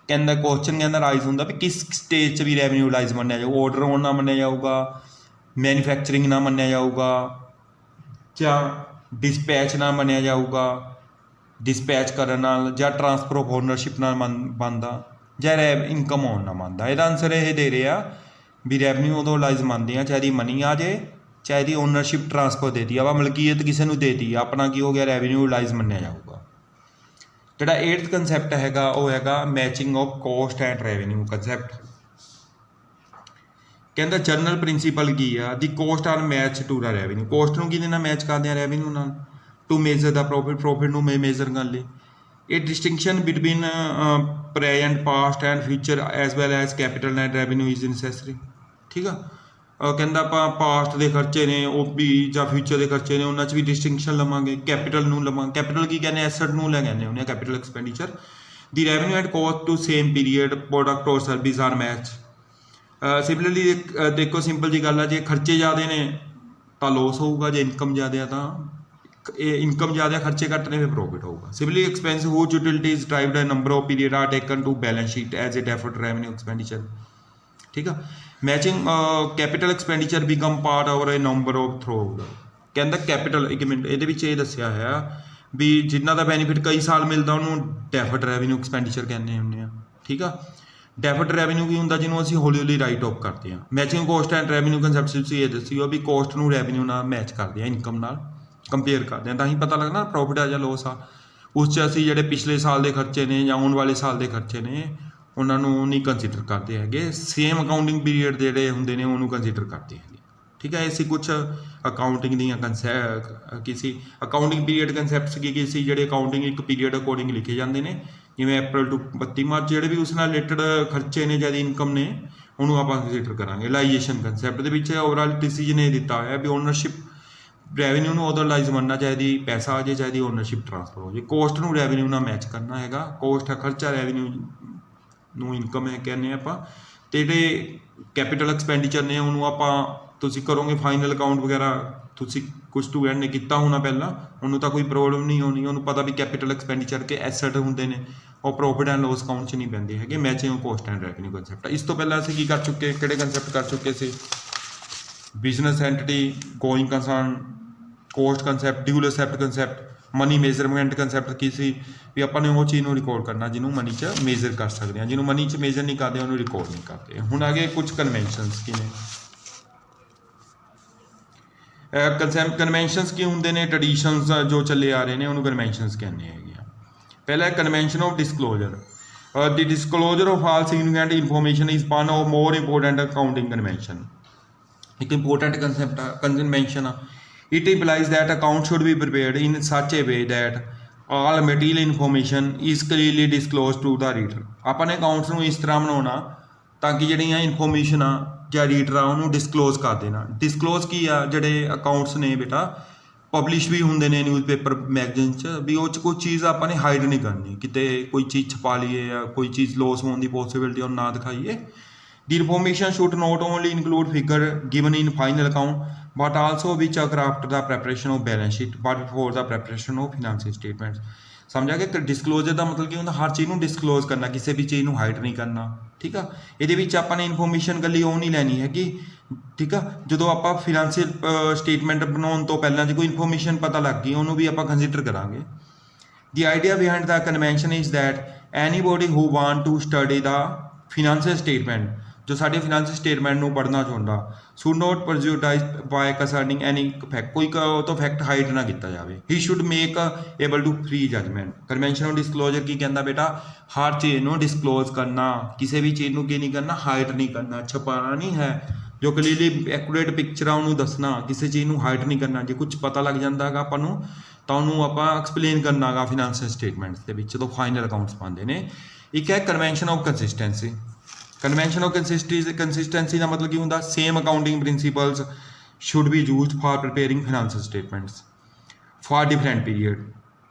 ਕਹਿੰਦਾ ਕੁਐਸਚਨ ਕਹਿੰਦਾ ਰਾਈਜ਼ ਹੁੰਦਾ ਵੀ ਕਿਸ ਸਟੇਜ 'ਚ ਵੀ ਰੈਵਨਿਊ ਲਾਈਜ਼ ਮੰਨਿਆ ਜਾਊ, ਆਰਡਰ ਹੋਣ ਨਾ ਮੰਨਿਆ ਜਾਊਗਾ, ਮੈਨੂਫੈਕਚਰਿੰਗ ਨਾ ਮੰਨਿਆ ਜਾਊਗਾ, ਜਾਂ ਡਿਸਪੈਚ ਨਾ ਮੰਨਿਆ ਜਾਊਗਾ, ਡਿਸਪੈਚ ਕਰਨ ਨਾਲ, ਜਾਂ ਟਰਾਂਸਫਰ ਆਫ ਓਨਰਸ਼ਿਪ ਨਾਲ ਬਣਦਾ, ਜਾਂ ਇਨਕਮ ਆਉਣ ਨਾ ਮੰਨਦਾ। ਇਹਦਾ ਆਨਸਰ ਇਹ ਦੇ ਰਿਹਾ ਵੀ ਰੈਵਨਿਊ ਉਦੋਂ ਲਾਈਜ਼ ਮੰਨਦੇ ਆ ਚਾਹੇ ਦੀ ਮਨੀ ਆ ਜੇ, ਚਾਹੇ ਦੀ ਓਨਰਸ਼ਿਪ ਟਰਾਂਸਫਰ ਦੇਤੀ ਆ, ਮਲਕੀਅਤ ਕਿਸੇ ਨੂੰ ਦੇਤੀ, ਆਪਣਾ ਕੀ ਹੋ ਗਿਆ, ਰੈਵਨਿਊ ਲਾਈਜ਼ ਮੰਨਿਆ ਜਾਊਗਾ। ਜਿਹੜਾ 8th ਕੰਸੈਪਟ ਹੈਗਾ ਉਹ ਹੈਗਾ matching of cost and revenue concept. ਕਹਿੰਦਾ ਜਨਰਲ ਪ੍ਰਿੰਸੀਪਲ ਕੀ ਆ, the cost are match to the revenue. Cost ਨੂੰ ਕਿਹਦੇ ਨਾਲ ਮੈਚ ਕਰਦੇ ਆ, ਰੈਵਨਿਊ ਨਾਲ, ਟੂ ਮੇਜ਼ਰ ਦਾ ਪ੍ਰੋਫਿਟ ਨੂੰ ਮੇਜ਼ਰ ਕਰਨ ਲਈ। ਇਹ distinction between present, past and future as well as capital and revenue is necessary. ਠੀਕ ਆ, ਕਹਿੰਦਾ ਆਪਾਂ ਪਾਸਟ ਦੇ ਖਰਚੇ ਨੇ ਉਹ ਵੀ ਜਾਂ ਫਿਊਚਰ ਦੇ ਖਰਚੇ ਨੇ, ਉਹਨਾਂ 'ਚ ਵੀ ਡਿਸਟਿੰਕਸ਼ਨ ਲਵਾਂਗੇ, ਕੈਪੀਟਲ ਨੂੰ ਲਵਾਂਗੇ। ਕੈਪੀਟਲ ਕੀ ਕਹਿੰਦੇ, ਐਸਟ ਨੂੰ ਲੈ ਕਹਿੰਦੇ ਹੁੰਦੇ ਆ capital expenditure. The revenue and cost to same period product ਔਰ ਸਰਵਿਸ ਆਰ ਮੈਚ। ਸਿਮਿਲਰਲੀ ਦੇਖੋ ਸਿੰਪਲ ਜੀ ਗੱਲ ਆ, ਜੇ ਖਰਚੇ ਜ਼ਿਆਦਾ ਨੇ ਤਾਂ ਲੋਸ ਹੋਊਗਾ, ਜੇ ਇਨਕਮ ਜ਼ਿਆਦਾ ਤਾਂ ਇਨਕਮ ਜ਼ਿਆਦਾ, ਖਰਚੇ ਘੱਟ ਨੇ, ਫਿਰ ਪ੍ਰੋਫਿਟ ਹੋਊਗਾ। Similarly expense whose utilities derived a number of period are taken to balance sheet as a deferred revenue expenditure. ਠੀਕ ਆ, matching capital expenditure become part of a number of through. ਕਹਿੰਦਾ capital, ਇੱਕ minute, ਇਹਦੇ ਵਿੱਚ ਇਹ ਦੱਸਿਆ ਹੋਇਆ ਵੀ ਜਿਨ੍ਹਾਂ ਦਾ ਬੈਨੀਫਿਟ ਕਈ ਸਾਲ ਮਿਲਦਾ ਉਹਨੂੰ ਡੈਫਰਡ ਰੈਵਨਿਊ ਐਕਸਪੈਂਡੀਚਰ ਕਹਿੰਦੇ ਹੁੰਦੇ ਆ। ਠੀਕ ਆ, ਡੈਫਰਡ ਰੈਵਨਿਊ ਕੀ ਹੁੰਦਾ, ਜਿਹਨੂੰ ਅਸੀਂ ਹੌਲੀ ਹੌਲੀ ਰਾਈਟ ਆਫ ਕਰਦੇ ਹਾਂ। Matching cost and revenue concept ਤੁਸੀਂ ਇਹ ਦੱਸਿਓ ਵੀ ਕੋਸਟ ਨੂੰ ਰੈਵਨਿਊ ਨਾਲ ਮੈਚ ਕਰਦੇ ਹਾਂ, ਇਨਕਮ ਨਾਲ ਕੰਪੇਅਰ ਕਰਦੇ ਹਾਂ, ਤਾਂ ਹੀ ਪਤਾ ਲੱਗਣਾ ਪ੍ਰੋਫਿਟ ਆ ਜਾਂ ਲੋਸ ਆ। ਉਸ 'ਚ ਅਸੀਂ ਜਿਹੜੇ ਪਿਛਲੇ ਸਾਲ ਦੇ ਖਰਚੇ ਨੇ ਜਾਂ ਆਉਣ ਵਾਲੇ ਸਾਲ ਦੇ ਖਰਚੇ ਨੇ ਉਹਨਾਂ ਨੂੰ ਨਹੀਂ ਕੰਸੀਡਰ ਕਰਦੇ ਹੈਗੇ, ਸੇਮ ਅਕਾਊਂਟਿੰਗ ਪੀਰੀਅਡ ਜਿਹੜੇ ਹੁੰਦੇ ਨੇ ਉਹਨੂੰ ਕੰਸੀਡਰ ਕਰਦੇ ਹੈਗੇ। ਠੀਕ ਹੈ, ਇਹ ਸੀ ਕੁਛ ਅਕਾਊਂਟਿੰਗ ਦੀਆਂ ਕਿਸੇ ਅਕਾਊਂਟਿੰਗ ਪੀਰੀਅਡ ਕੰਸੈਪਟਸ ਕੀ ਸੀ, ਜਿਹੜੇ ਅਕਾਊਂਟਿੰਗ ਇੱਕ ਪੀਰੀਅਡ ਅਕੋਰਡਿੰਗ ਲਿਖੇ ਜਾਂਦੇ ਨੇ, ਜਿਵੇਂ ਅਪ੍ਰੈਲ ਟੂ 32 ਮਾਰਚ, ਜਿਹੜੇ ਵੀ ਉਸ ਨਾਲ ਰਿਲੇਟਡ ਖਰਚੇ ਨੇ ਜਾਂ ਇਨਕਮ ਨੇ ਉਹਨੂੰ ਆਪਾਂ ਕੰਸੀਡਰ ਕਰਾਂਗੇ। ਲਾਈਜੇਸ਼ਨ ਕੰਸੈਪਟ ਦੇ ਵਿੱਚ ਓਵਰਆਲ ਡਿਸੀਜਨ ਇਹ ਦਿੱਤਾ ਹੋਇਆ ਵੀ ਓਨਰਸ਼ਿਪ ਰੈਵਨਿਊ ਨੂੰ ਉਦੋਂ ਲਾਈਜ਼ ਮੰਨਣਾ ਚਾਹੀਦੀ, ਪੈਸਾ ਆ ਜੇ, ਚਾਹੀਦੀ ਓਨਰਸ਼ਿਪ ਟਰਾਂਸਫਰ ਹੋ ਜੇ। ਕੋਸਟ ਨੂੰ ਰੈਵਨਿਊ ਨਾਲ ਮੈਚ ਕਰਨਾ ਹੈਗਾ, ਕੋਸਟ ਖਰਚਾ, ਰੈਵਨਿਊ ਨੂੰ ਇਨਕਮ ਹੈ ਕਹਿੰਦੇ ਆਪਾਂ। ਅਤੇ ਜਿਹੜੇ ਕੈਪੀਟਲ ਐਕਸਪੈਂਡੀਚਰ ਨੇ ਉਹਨੂੰ ਆਪਾਂ ਤੁਸੀਂ ਕਰੋਗੇ ਫਾਈਨਲ ਅਕਾਊਂਟ ਵਗੈਰਾ, ਤੁਸੀਂ ਕੁਝ ਸਟੂਡੈਂਟ ਨੇ ਕੀਤਾ ਹੋਣਾ ਪਹਿਲਾਂ, ਉਹਨੂੰ ਤਾਂ ਕੋਈ ਪ੍ਰੋਬਲਮ ਨਹੀਂ ਹੋਣੀ, ਉਹਨੂੰ ਪਤਾ ਵੀ ਕੈਪੀਟਲ ਐਕਸਪੈਂਡੀਚਰ ਕੇ ਐਸੈਟ ਹੁੰਦੇ ਨੇ, ਉਹ ਪ੍ਰੋਫਿਟ ਐਂਡ ਲੋਸ ਅਕਾਊਂਟ 'ਚ ਨਹੀਂ ਪੈਂਦੇ ਹੈਗੇ। Matching cost and revenue concept. ਇਸ ਤੋਂ ਪਹਿਲਾਂ ਅਸੀਂ ਕੀ ਕਰ ਚੁੱਕੇ, ਕਿਹੜੇ ਕੰਸੈਪਟ ਕਰ ਚੁੱਕੇ ਸੀ, business entity, going concern, cost concept, dual aspect concept, money measurement concept ਕੀ ਸੀ ਵੀ ਆਪਾਂ ਨੇ ਉਹ ਚੀਜ਼ ਨੂੰ ਰਿਕਾਰਡ ਕਰਨਾ ਜਿਹਨੂੰ ਮਨੀ 'ਚ ਮੇਜ਼ਰ ਕਰ ਸਕਦੇ ਹਾਂ, ਜਿਹਨੂੰ ਮਨੀ 'ਚ ਮੇਜ਼ਰ ਨਹੀਂ ਕਰਦੇ ਉਹਨੂੰ ਰਿਕਾਰਡ ਨਹੀਂ ਕਰਦੇ। ਹੁਣ ਅੱਗੇ ਕੁਝ ਕਨਵੈਨਸ਼ਨਸ ਕੀ ਨੇ, ਕਨਵੈਨਸ਼ਨਸ ਕੀ ਹੁੰਦੇ ਨੇ, ਟ੍ਰੈਡੀਸ਼ਨਸ ਜੋ ਚੱਲੇ ਆ ਰਹੇ ਨੇ ਉਹਨੂੰ ਕਨਵੈਨਸ਼ਨਸ ਕਹਿੰਦੇ ਹੈਗੇ ਆ। ਪਹਿਲਾ convention of disclosure. The disclosure of all significant information is one of more important accounting convention. ਇੱਕ ਇੰਪੋਰਟੈਂਟ ਕੰਸੈਪਟ ਆ, ਕਨਵੈਨਸ਼ਨ ਆ। It implies that account should be prepared in such a way that all material information is clearly disclosed to the reader। ਆਪਾਂ ਨੇ accounts ਨੂੰ ਇਸ ਤਰ੍ਹਾਂ ਬਣਾਉਣਾ ਤਾਂ ਕਿ ਜਿਹੜੀਆਂ ਇਨਫੋਰਮੇਸ਼ਨ ਆ ਜਾਂ ਰੀਡਰ ਆ ਉਹਨੂੰ ਡਿਸਕਲੋਜ਼ ਕਰ ਦੇਣਾ। ਡਿਸਕਲੋਜ਼ ਕੀ ਆ, ਜਿਹੜੇ ਅਕਾਊਂਟਸ ਨੇ ਬੇਟਾ ਪਬਲਿਸ਼ ਵੀ ਹੁੰਦੇ ਨੇ ਨਿਊਜ਼ਪੇਪਰ ਮੈਗਜ਼ੀਨ 'ਚ, ਵੀ ਉਹ 'ਚ ਕੋਈ ਚੀਜ਼ ਆਪਾਂ ਨੇ ਹਾਈਡ ਨਹੀਂ ਕਰਨੀ, ਕਿਤੇ ਕੋਈ ਚੀਜ਼ ਛਪਾ ਲਈਏ ਜਾਂ ਕੋਈ ਚੀਜ਼ ਲੋਸ ਹੋਣ ਦੀ ਪੋਸੀਬਿਲਿਟੀ ਉਹ ਨਾ ਦਿਖਾਈਏ। The information should not only include figure given in final account but also which occur after the preparation of balance sheet but before the preparation of financial statements। ਸਮਝਿਆ ਕਿ ਡਿਸਕਲੋਜ਼ਰ ਦਾ ਮਤਲਬ ਕੀ ਹੁੰਦਾ, ਹਰ ਚੀਜ਼ ਨੂੰ ਡਿਸਕਲੋਜ਼ ਕਰਨਾ, ਕਿਸੇ ਵੀ ਚੀਜ਼ ਨੂੰ ਹਾਈਡ ਨਹੀਂ ਕਰਨਾ। ਠੀਕ ਆ, ਇਹਦੇ ਵਿੱਚ ਆਪਾਂ ਨੇ ਇਨਫੋਰਮੇਸ਼ਨ ਇਕੱਲੀ ਉਹ ਨਹੀਂ ਲੈਣੀ ਹੈਗੀ। ਠੀਕ ਆ, ਜਦੋਂ ਆਪਾਂ ਫਿਨਾਂਸ਼ੀਅਲ ਸਟੇਟਮੈਂਟ ਬਣਾਉਣ ਤੋਂ ਪਹਿਲਾਂ ਜੇ ਕੋਈ ਇਨਫੋਰਮੇਸ਼ਨ ਪਤਾ ਲੱਗ ਗਈ ਉਹਨੂੰ ਵੀ ਆਪਾਂ ਕੰਸੀਡਰ ਕਰਾਂਗੇ। The idea behind the convention is that anybody who want to study the financial statement, ਜੋ ਸਾਡੇ ਫਿਨਾਂਸ਼ੀਅਲ ਸਟੇਟਮੈਂਟ ਨੂੰ ਪੜ੍ਹਨਾ ਚਾਹੁੰਦਾ, should not prejudice by concerning any fact, ਕੋਈ ਉਹ ਤੋਂ ਫੈਕਟ ਹਾਈਡ ਨਾ ਕੀਤਾ ਜਾਵੇ। He should make able to free judgement. Convention of disclosure ਕੀ ਕਹਿੰਦਾ ਬੇਟਾ, ਹਰ ਚੀਜ਼ ਨੂੰ ਡਿਸਕਲੋਜ਼ ਕਰਨਾ, ਕਿਸੇ ਵੀ ਚੀਜ਼ ਨੂੰ ਕੀ ਨਹੀਂ ਕਰਨਾ, ਹਾਈਡ ਨਹੀਂ ਕਰਨਾ, ਛਪਾਉਣਾ ਨਹੀਂ ਹੈ। ਜੋ ਕਲੀਅਰਲੀ ਐਕੂਰੇਟ ਪਿਕਚਰ ਆ ਉਹਨੂੰ ਦੱਸਣਾ, ਕਿਸੇ ਚੀਜ਼ ਨੂੰ ਹਾਈਡ ਨਹੀਂ ਕਰਨਾ। ਜੇ ਕੁਝ ਪਤਾ ਲੱਗ ਜਾਂਦਾ ਹੈਗਾ ਆਪਾਂ ਨੂੰ ਤਾਂ ਉਹਨੂੰ ਆਪਾਂ ਐਕਸਪਲੇਨ ਕਰਨਾ ਹੈਗਾ ਫਿਨਾਂਸ਼ੀਅਲ ਸਟੇਟਮੈਂਟਸ ਦੇ ਵਿੱਚ ਜਦੋਂ ਫਾਈਨਲ ਅਕਾਊਂਟਸ ਪਾਉਂਦੇ ਨੇ। ਇੱਕ ਹੈ convention of consistency. Convention of consistency ਦਾ ਮਤਲਬ ਕੀ ਹੁੰਦਾ, same accounting principles should be used for preparing financial statements for different period.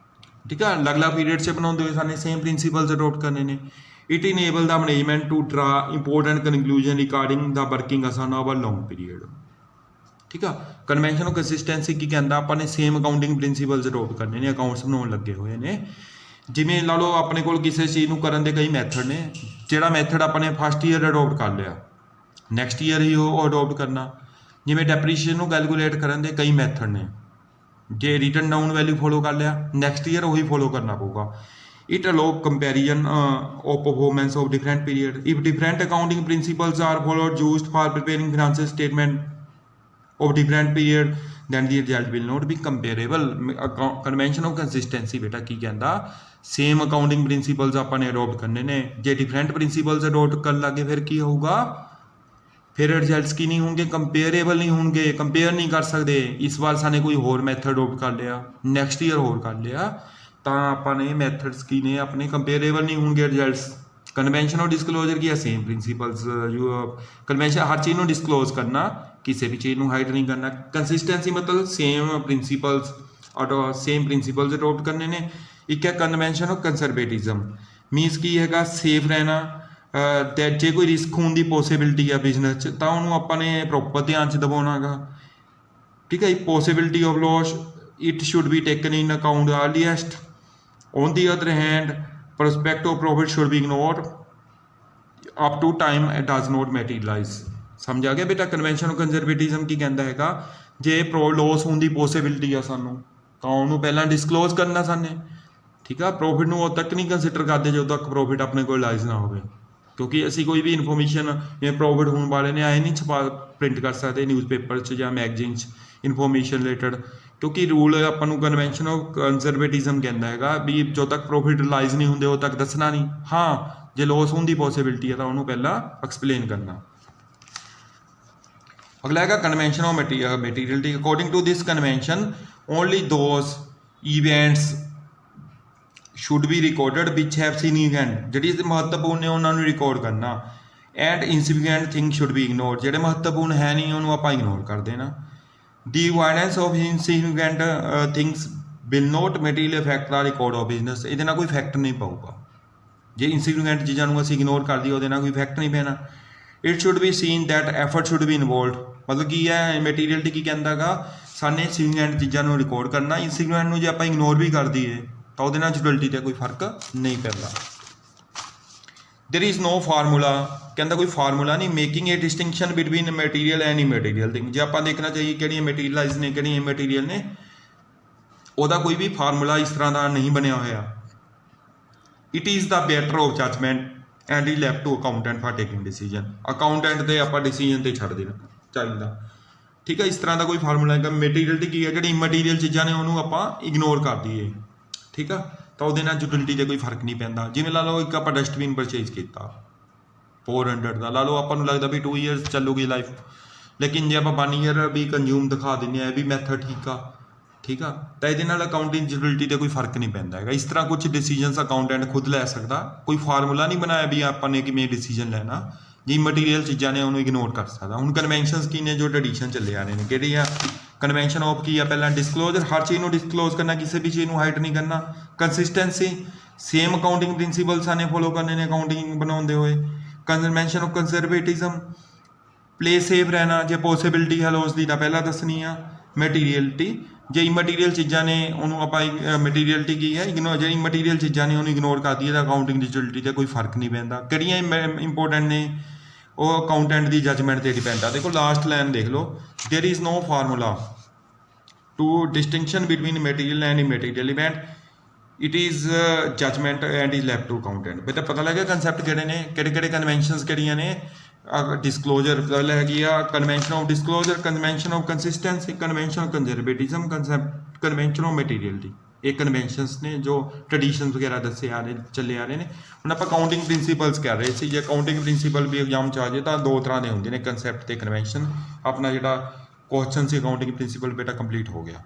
ਠੀਕ ਹੈ, ਅਲੱਗ ਅਲੱਗ ਪੀਰੀਅਡ 'ਚ ਬਣਾਉਂਦੇ ਹੋਏ ਸਾਨੂੰ ਸੇਮ ਪ੍ਰਿੰਸੀਪਲਸ ਅਡੋਪਟ ਕਰਨੇ ਨੇ। It enable the management to draw important conclusion regarding the working असन ओवर लॉन्ग पीरियड। ठीक है, कन्वेंशन ऑफ कंसिस्टेंसी की कहता ਆਪਾਂ ਨੇ ਸੇਮ ਅਕਾਊਂਟਿੰਗ ਪ੍ਰਿੰਸੀਪਲਸ ਅਡੋਪਟ ਕਰਨੇ ਨੇ, ਅਕਾਊਂਟਸ ਬਣਾਉਣ ਲੱਗੇ ਹੋਏ ਨੇ। ਜਿਵੇਂ ਲਾ ਲਓ ਆਪਣੇ ਕੋਲ ਕਿਸੇ ਚੀਜ਼ ਨੂੰ ਕਰਨ ਦੇ ਕਈ ਮੈਥਡ ਨੇ, ਜਿਹੜਾ ਮੈਥਡ ਆਪਾਂ ਨੇ ਫਸਟ ਈਅਰ ਅਡੋਪਟ ਕਰ ਲਿਆ ਨੈਕਸਟ ਈਅਰ ਹੀ ਉਹ ਅਡੋਪਟ ਕਰਨਾ। ਜਿਵੇਂ ਡੈਪਰੀਸ਼ੀਏਸ਼ਨ ਨੂੰ ਕੈਲਕੂਲੇਟ ਕਰਨ ਦੇ ਕਈ ਮੈਥਡ ਨੇ, ਜੇ ਰਿਟਨ ਡਾਊਨ ਵੈਲਿਊ ਫੋਲੋ ਕਰ ਲਿਆ ਨੈਕਸਟ ਈਅਰ ਉਹੀ ਫੋਲੋ ਕਰਨਾ ਪਊਗਾ। It allow comparison of performance of different period. If different accounting principles are followed used for preparing financial statement of different period, then the result will not be comparable. Convention of consistency बेटा की कहता same accounting principles ਆਪਾਂ ਨੇ adopt ਕਰਨੇ ਨੇ, ਜੇ different principles adopt ਕਰਨ ਲੱਗੇ ਫਿਰ ਕੀ ਹੋਊਗਾ, ਫਿਰ ਰਿਜ਼ਲਟਸ ਕੀ ਨਹੀਂ ਹੋਣਗੇ, ਕੰਪੇਅਰੇਬਲ ਨਹੀਂ ਹੋਣਗੇ, ਕੰਪੇਅਰ ਨਹੀਂ ਕਰ ਸਕਦੇ। ਇਸ ਵਾਰ ਸਾਨੇ ਕੋਈ ਹੋਰ ਮੈਥਡ ਅਡੋਪਟ ਕਰ ਲਿਆ ਨੈਕਸਟ ਈਅਰ ਹੋਰ ਕਰ ਲਿਆ ਤਾਂ ਆਪਾਂ ਨੇ ਮੈਥਡਸ ਕੀ ਨੇ ਆਪਣੇ ਕੰਪੇਅਰੇਬਲ ਨਹੀਂ ਹੋਣਗੇ ਰਿਜ਼ਲਟਸ। ਕਨਵੈਨਸ਼ਨ ਆਫ ਡਿਸਕਲੋਜ਼ਰ ਕੀ ਹੈ, ਸੇਮ ਪ੍ਰਿੰਸੀਪਲਸ ਕਨਵੈਨਸ਼ਨ ਹਰ ਚੀਜ਼ ਨੂੰ ਡਿਸਕਲੋਜ਼ ਕਰਨਾ, ਕਿਸੇ ਵੀ ਚੀਜ਼ ਨੂੰ ਹਾਈਡ ਨਹੀਂ ਕਰਨਾ। ਕੰਸਿਸਟੈਂਸੀ ਮਤਲਬ ਸੇਮ ਪ੍ਰਿੰਸੀਪਲਸ ਅਡੋਪਟ ਕਰਨੇ ਨੇ। ਇੱਕ ਹੈ ਕਨਵੈਨਸ਼ਨ ਆਫ ਕੰਜ਼ਰਵੇਟਿਜ਼ਮ, ਮੀਨਸ ਕੀ ਹੈਗਾ ਸੇਫ ਰਹਿਣਾ, ਤੇ ਜੇ ਕੋਈ ਰਿਸਕ ਹੋਣ ਦੀ ਪੋਸੀਬਿਲਿਟੀ ਆ ਬਿਜ਼ਨਸ 'ਚ ਤਾਂ ਉਹਨੂੰ ਆਪਾਂ ਨੇ ਪ੍ਰੋਪਰ ਧਿਆਨ 'ਚ ਦਬਾਉਣਾ ਗਾ। ਠੀਕ ਹੈ, possibility of loss it should be taken in account earliest. On the other hand, prospect of profit should be ignored up to time it does not materialize। ਸਮਝ ਆ ਗਿਆ ਬੇਟਾ। ਕਨਵੈਨਸ਼ਨ ਆਫ ਕੰਜ਼ਰਵੇਟਿਜ਼ਮ ਕੀ ਕਹਿੰਦਾ ਹੈਗਾ, ਜੇ ਲੋਸ ਹੋਣ ਦੀ ਪੋਸੀਬਿਲਿਟੀ ਆ ਸਾਨੂੰ ਤਾਂ ਉਹਨੂੰ ਪਹਿਲਾਂ ਡਿਸਕਲੋਜ਼ ਕਰਨਾ ਸਾਨੇ। ਠੀਕ ਆ, ਪ੍ਰੋਫਿਟ ਨੂੰ ਉਦੋਂ ਤੱਕ ਨਹੀਂ ਕੰਸੀਡਰ ਕਰਦੇ ਜਦੋਂ ਤੱਕ ਪ੍ਰੋਫਿਟ ਆਪਣੇ ਕੋਲ ਲਾਈਜ਼ ਨਾ ਹੋਵੇ, ਕਿਉਂਕਿ ਅਸੀਂ ਕੋਈ ਵੀ ਇਨਫੋਰਮੇਸ਼ਨ ਜਿਵੇਂ ਪ੍ਰੋਫਿਟ ਹੋਣ ਵਾਲੇ ਨੇ ਆਏ ਨਹੀਂ ਛਪਾ ਪ੍ਰਿੰਟ ਕਰ ਸਕਦੇ ਨਿਊਜ਼ਪੇਪਰ 'ਚ ਜਾਂ ਮੈਗਜ਼ੀਨ 'ਚ ਇਨਫੋਰਮੇਸ਼ਨ ਰਿਲੇਟਡ, ਕਿਉਂਕਿ ਰੂਲ ਆਪਾਂ ਨੂੰ ਕਨਵੈਨਸ਼ਨ ਆਫ ਕੰਜ਼ਰਵੇਟਿਜ਼ਮ ਕਹਿੰਦਾ ਹੈਗਾ ਵੀ ਜਦੋਂ ਤੱਕ ਪ੍ਰੋਫਿਟ ਰਿਲਾਈਜ਼ ਨਹੀਂ ਹੁੰਦੇ ਉਦੋਂ ਤੱਕ ਦੱਸਣਾ ਨਹੀਂ। ਹਾਂ, ਜੇ ਲੋਸ ਹੋਣ ਦੀ ਪੋਸੀਬਿਲਿਟੀ ਹੈ ਤਾਂ ਉਹਨੂੰ ਪਹਿਲਾਂ ਐਕਸਪਲੇਨ ਕਰਨਾ। ਅਗਲਾ ਹੈਗਾ convention of materiality. According to this convention only those events should be recorded which have significant, ਜਿਹੜੀ ਮਹੱਤਵਪੂਰਨ ਨੇ ਉਹਨਾਂ ਨੂੰ ਰਿਕਾਰਡ ਕਰਨਾ। And insignificant thing should be ignored, ਜਿਹੜੇ ਮਹੱਤਵਪੂਰਨ ਹੈ ਨਹੀਂ ਉਹਨੂੰ ਆਪਾਂ ਇਗਨੋਰ ਕਰ ਦੇਣਾ। The avoidance of insignificant things will not materially affect the record of business। ਇਹਦੇ ਨਾਲ ਕੋਈ ਇਫੈਕਟ ਨਹੀਂ ਪਊਗਾ ਜੇ ਇਨਸਿਗਨੀਫੀਕੈਂਟ ਚੀਜ਼ਾਂ ਨੂੰ ਅਸੀਂ ਇਗਨੋਰ ਕਰ ਦਈਏ, ਉਹਦੇ ਨਾਲ ਕੋਈ ਇਫੈਕਟ ਨਹੀਂ ਪੈਣਾ। It should B scene that effort should be involved, ਮਤਲਬ ਕੀ ਹੈ ਮਟੀਰੀਅਲਿਟੀ ਕੀ ਕਹਿੰਦਾ ਗਾ, ਸਾਨੇ ਸਿਗਨੀਫੀਕੈਂਟ ਚੀਜ਼ਾਂ ਨੂੰ ਰਿਕਾਰਡ ਕਰਨਾ। ਇਨਸਿਗਨੀਫੀਕੈਂਟ ਨੂੰ ਜੇ ਆਪਾਂ ਇਗਨੋਰ ਵੀ ਕਰ ਦਈਏ ਤਾਂ ਉਹਦੇ ਨਾਲ ਜੁਡਿਲਟੀ 'ਤੇ ਕੋਈ ਫਰਕ ਨਹੀਂ ਪੈਂਦਾ। देयर इज़ नो फार्मूला, कहता कोई फार्मूला नहीं। Making a distinction between material and immaterial thing, जो आप देखना चाहिए कि मटीरियलाइज ने कि इमैटीरियल ने, ਉਹਦਾ कोई भी फार्मूला इस तरह का नहीं बनया होया। It is the matter of judgement and is left to accountant for taking decision. Accountant से आप डिसीजन से छड़ देना चाहिए। ठीक है, इस तरह का कोई फार्मूला है। मटीरियलिटी की है, जी इमैटीरियल चीज़ा ने उन्होंने आप इग्नोर कर दीए। ठीक है, तो ਉਹਦੇ ਨਾਲ ਯੂਟਿਲਿਟੀ 'ਤੇ ਕੋਈ ਫਰਕ ਨਹੀਂ ਪੈਂਦਾ। ਜਿਵੇਂ ਲਾ ਲਓ ਇੱਕ ਆਪਾਂ ਡਸਟਬਿਨ ਪਰਚੇਜ਼ ਕੀਤਾ 400 ਦਾ, ਲਾ ਲਓ ਆਪਾਂ ਨੂੰ ਲੱਗਦਾ ਵੀ 2 years ਚੱਲੂਗੀ ਲਾਈਫ, ਲੇਕਿਨ ਜੇ ਆਪਾਂ 1 year ਵੀ ਕੰਜ਼ਿਊਮ ਦਿਖਾ ਦਿੰਦੇ ਆ, ਇਹ ਵੀ ਮੈਥਡ ਠੀਕ ਆ। ਠੀਕ ਆ, ਤਾਂ ਇਹਦੇ ਨਾਲ ਅਕਾਊਂਟਿੰਗ ਯੂਟਿਲਿਟੀ 'ਤੇ ਕੋਈ ਫਰਕ ਨਹੀਂ ਪੈਂਦਾ ਹੈਗਾ। ਇਸ ਤਰ੍ਹਾਂ ਕੁਝ ਡਿਸੀਜਨਸ ਅਕਾਊਂਟੈਂਟ ਖੁਦ ਲੈ ਸਕਦਾ, ਕੋਈ ਫਾਰਮੂਲਾ ਨਹੀਂ ਬਣਾਇਆ ਵੀ ਆਪਾਂ ਨੇ ਕਿਵੇਂ ਡਿਸੀਜਨ ਲੈਣਾ। ਜੀ ਮਟੀਰੀਅਲ ਚੀਜ਼ਾਂ ਨੇ ਉਹਨੂੰ ਇਗਨੋਰ ਕਰ ਸਕਦਾ। ਹੁਣ ਕਨਵੈਨਸ਼ਨਸ ਕੀ ਨੇ ਜੋ ਟ੍ਰੈਡੀਸ਼ਨ ਚੱਲੇ ਆ ਰਹੇ ਨੇ, ਕਿਹੜੀ ਆ ਕਨਵੈਨਸ਼ਨ ਆਫ ਕੀ ਆ, ਪਹਿਲਾਂ ਡਿਸਕਲੋਜ਼ਰ, ਹਰ ਚੀਜ਼ ਨੂੰ ਡਿਸਕਲੋਜ਼ ਕਰਨਾ, ਕਿਸੇ ਵੀ ਚੀਜ਼ ਨੂੰ ਹਾਈਡ ਨਹੀਂ ਕਰਨਾ। ਕੰਸਿਸਟੈਂਸੀ, ਸੇਮ ਅਕਾਊਂਟਿੰਗ ਪ੍ਰਿੰਸੀਪਲਸ ਨੇ ਫੋਲੋ ਕਰਨੇ ਨੇ ਅਕਾਊਂਟਿੰਗ ਬਣਾਉਂਦੇ ਹੋਏ। ਕਨਵੈਨਸ਼ਨ ਆਫ ਕੰਜ਼ਰਵੇਟਿਜ਼ਮ, ਪਲੇ ਸੇਫ ਰਹਿਣਾ, ਜੇ ਪੋਸੀਬਿਲਿਟੀ ਹੈ ਲੋਸ ਦੀ ਤਾਂ ਪਹਿਲਾਂ ਦੱਸਣੀ ਆ। ਮਟੀਰੀਅਲਿਟੀ, ਜੇ ਇਮਟੀਰੀਅਲ ਚੀਜ਼ਾਂ ਨੇ ਉਹਨੂੰ ਆਪਾਂ ਮਟੀਰੀਅਲਿਟੀ ਕੀ ਹੈ ਇਗਨੋਰ, ਜਿਹੜੀ ਮਟੀਰੀਅਲ ਚੀਜ਼ਾਂ ਨੇ ਉਹਨੂੰ ਇਗਨੋਰ ਕਰ ਦਈਏ ਤਾਂ ਅਕਾਊਂਟਿੰਗ ਯੂਟਿਲਿਟੀ 'ਤੇ ਕੋਈ ਫਰਕ ਨਹੀਂ ਪੈਂਦਾ। ਕਿਹੜੀਆਂ ਇੰਪੋਰਟੈਂਟ ਨੇ, ਉਹ ਅਕਾਊਂਟੈਂਟ ਦੀ ਜਜਮੈਂਟ 'ਤੇ ਡਿਪੈਂਡ ਆ। ਦੇਖੋ ਲਾਸਟ ਲਾਈਨ ਦੇਖ ਲਓ, there is no formula to distinction between material and immaterial event, it is judgement and is left to accountant. बेटा पता लगे कंसैप्ट किहड़े ने, किहड़े कन्वेंशनस किहड़ियां ने। डिस्कलोजर पहले हैगी आ convention of disclosure, convention of consistency, convention of conservatism, concept convention of materiality. ਇਹ conventions ਨੇ ਜੋ ਟ੍ਰੈਡੀਸ਼ਨਸ ਵਗੈਰਾ ਦੱਸੇ ਆ ਰਹੇ ਚੱਲੇ ਆ ਰਹੇ ਨੇ। ਹੁਣ ਆਪਾਂ ਅਕਾਊਂਟਿੰਗ ਪ੍ਰਿੰਸੀਪਲਸ ਕਰ ਰਹੇ ਸੀ। ਜੇ ਅਕਾਊਂਟਿੰਗ ਪ੍ਰਿੰਸੀਪਲ ਵੀ ਐਗਜ਼ਾਮ 'ਚ ਆ ਜਾਏ ਤਾਂ 2 ਤਰ੍ਹਾਂ ਦੇ ਹੁੰਦੇ ਨੇ, ਕੰਸੈਪਟ ਤੇ ਕਨਵੈਨਸ਼ਨ। ਆਪਣਾ ਜਿਹੜਾ ਕੁਐਸਚਨ ਸੀ ਅਕਾਊਂਟਿੰਗ ਪ੍ਰਿੰਸੀਪਲ ਬੇਟਾ ਕੰਪਲੀਟ ਹੋ ਗਿਆ।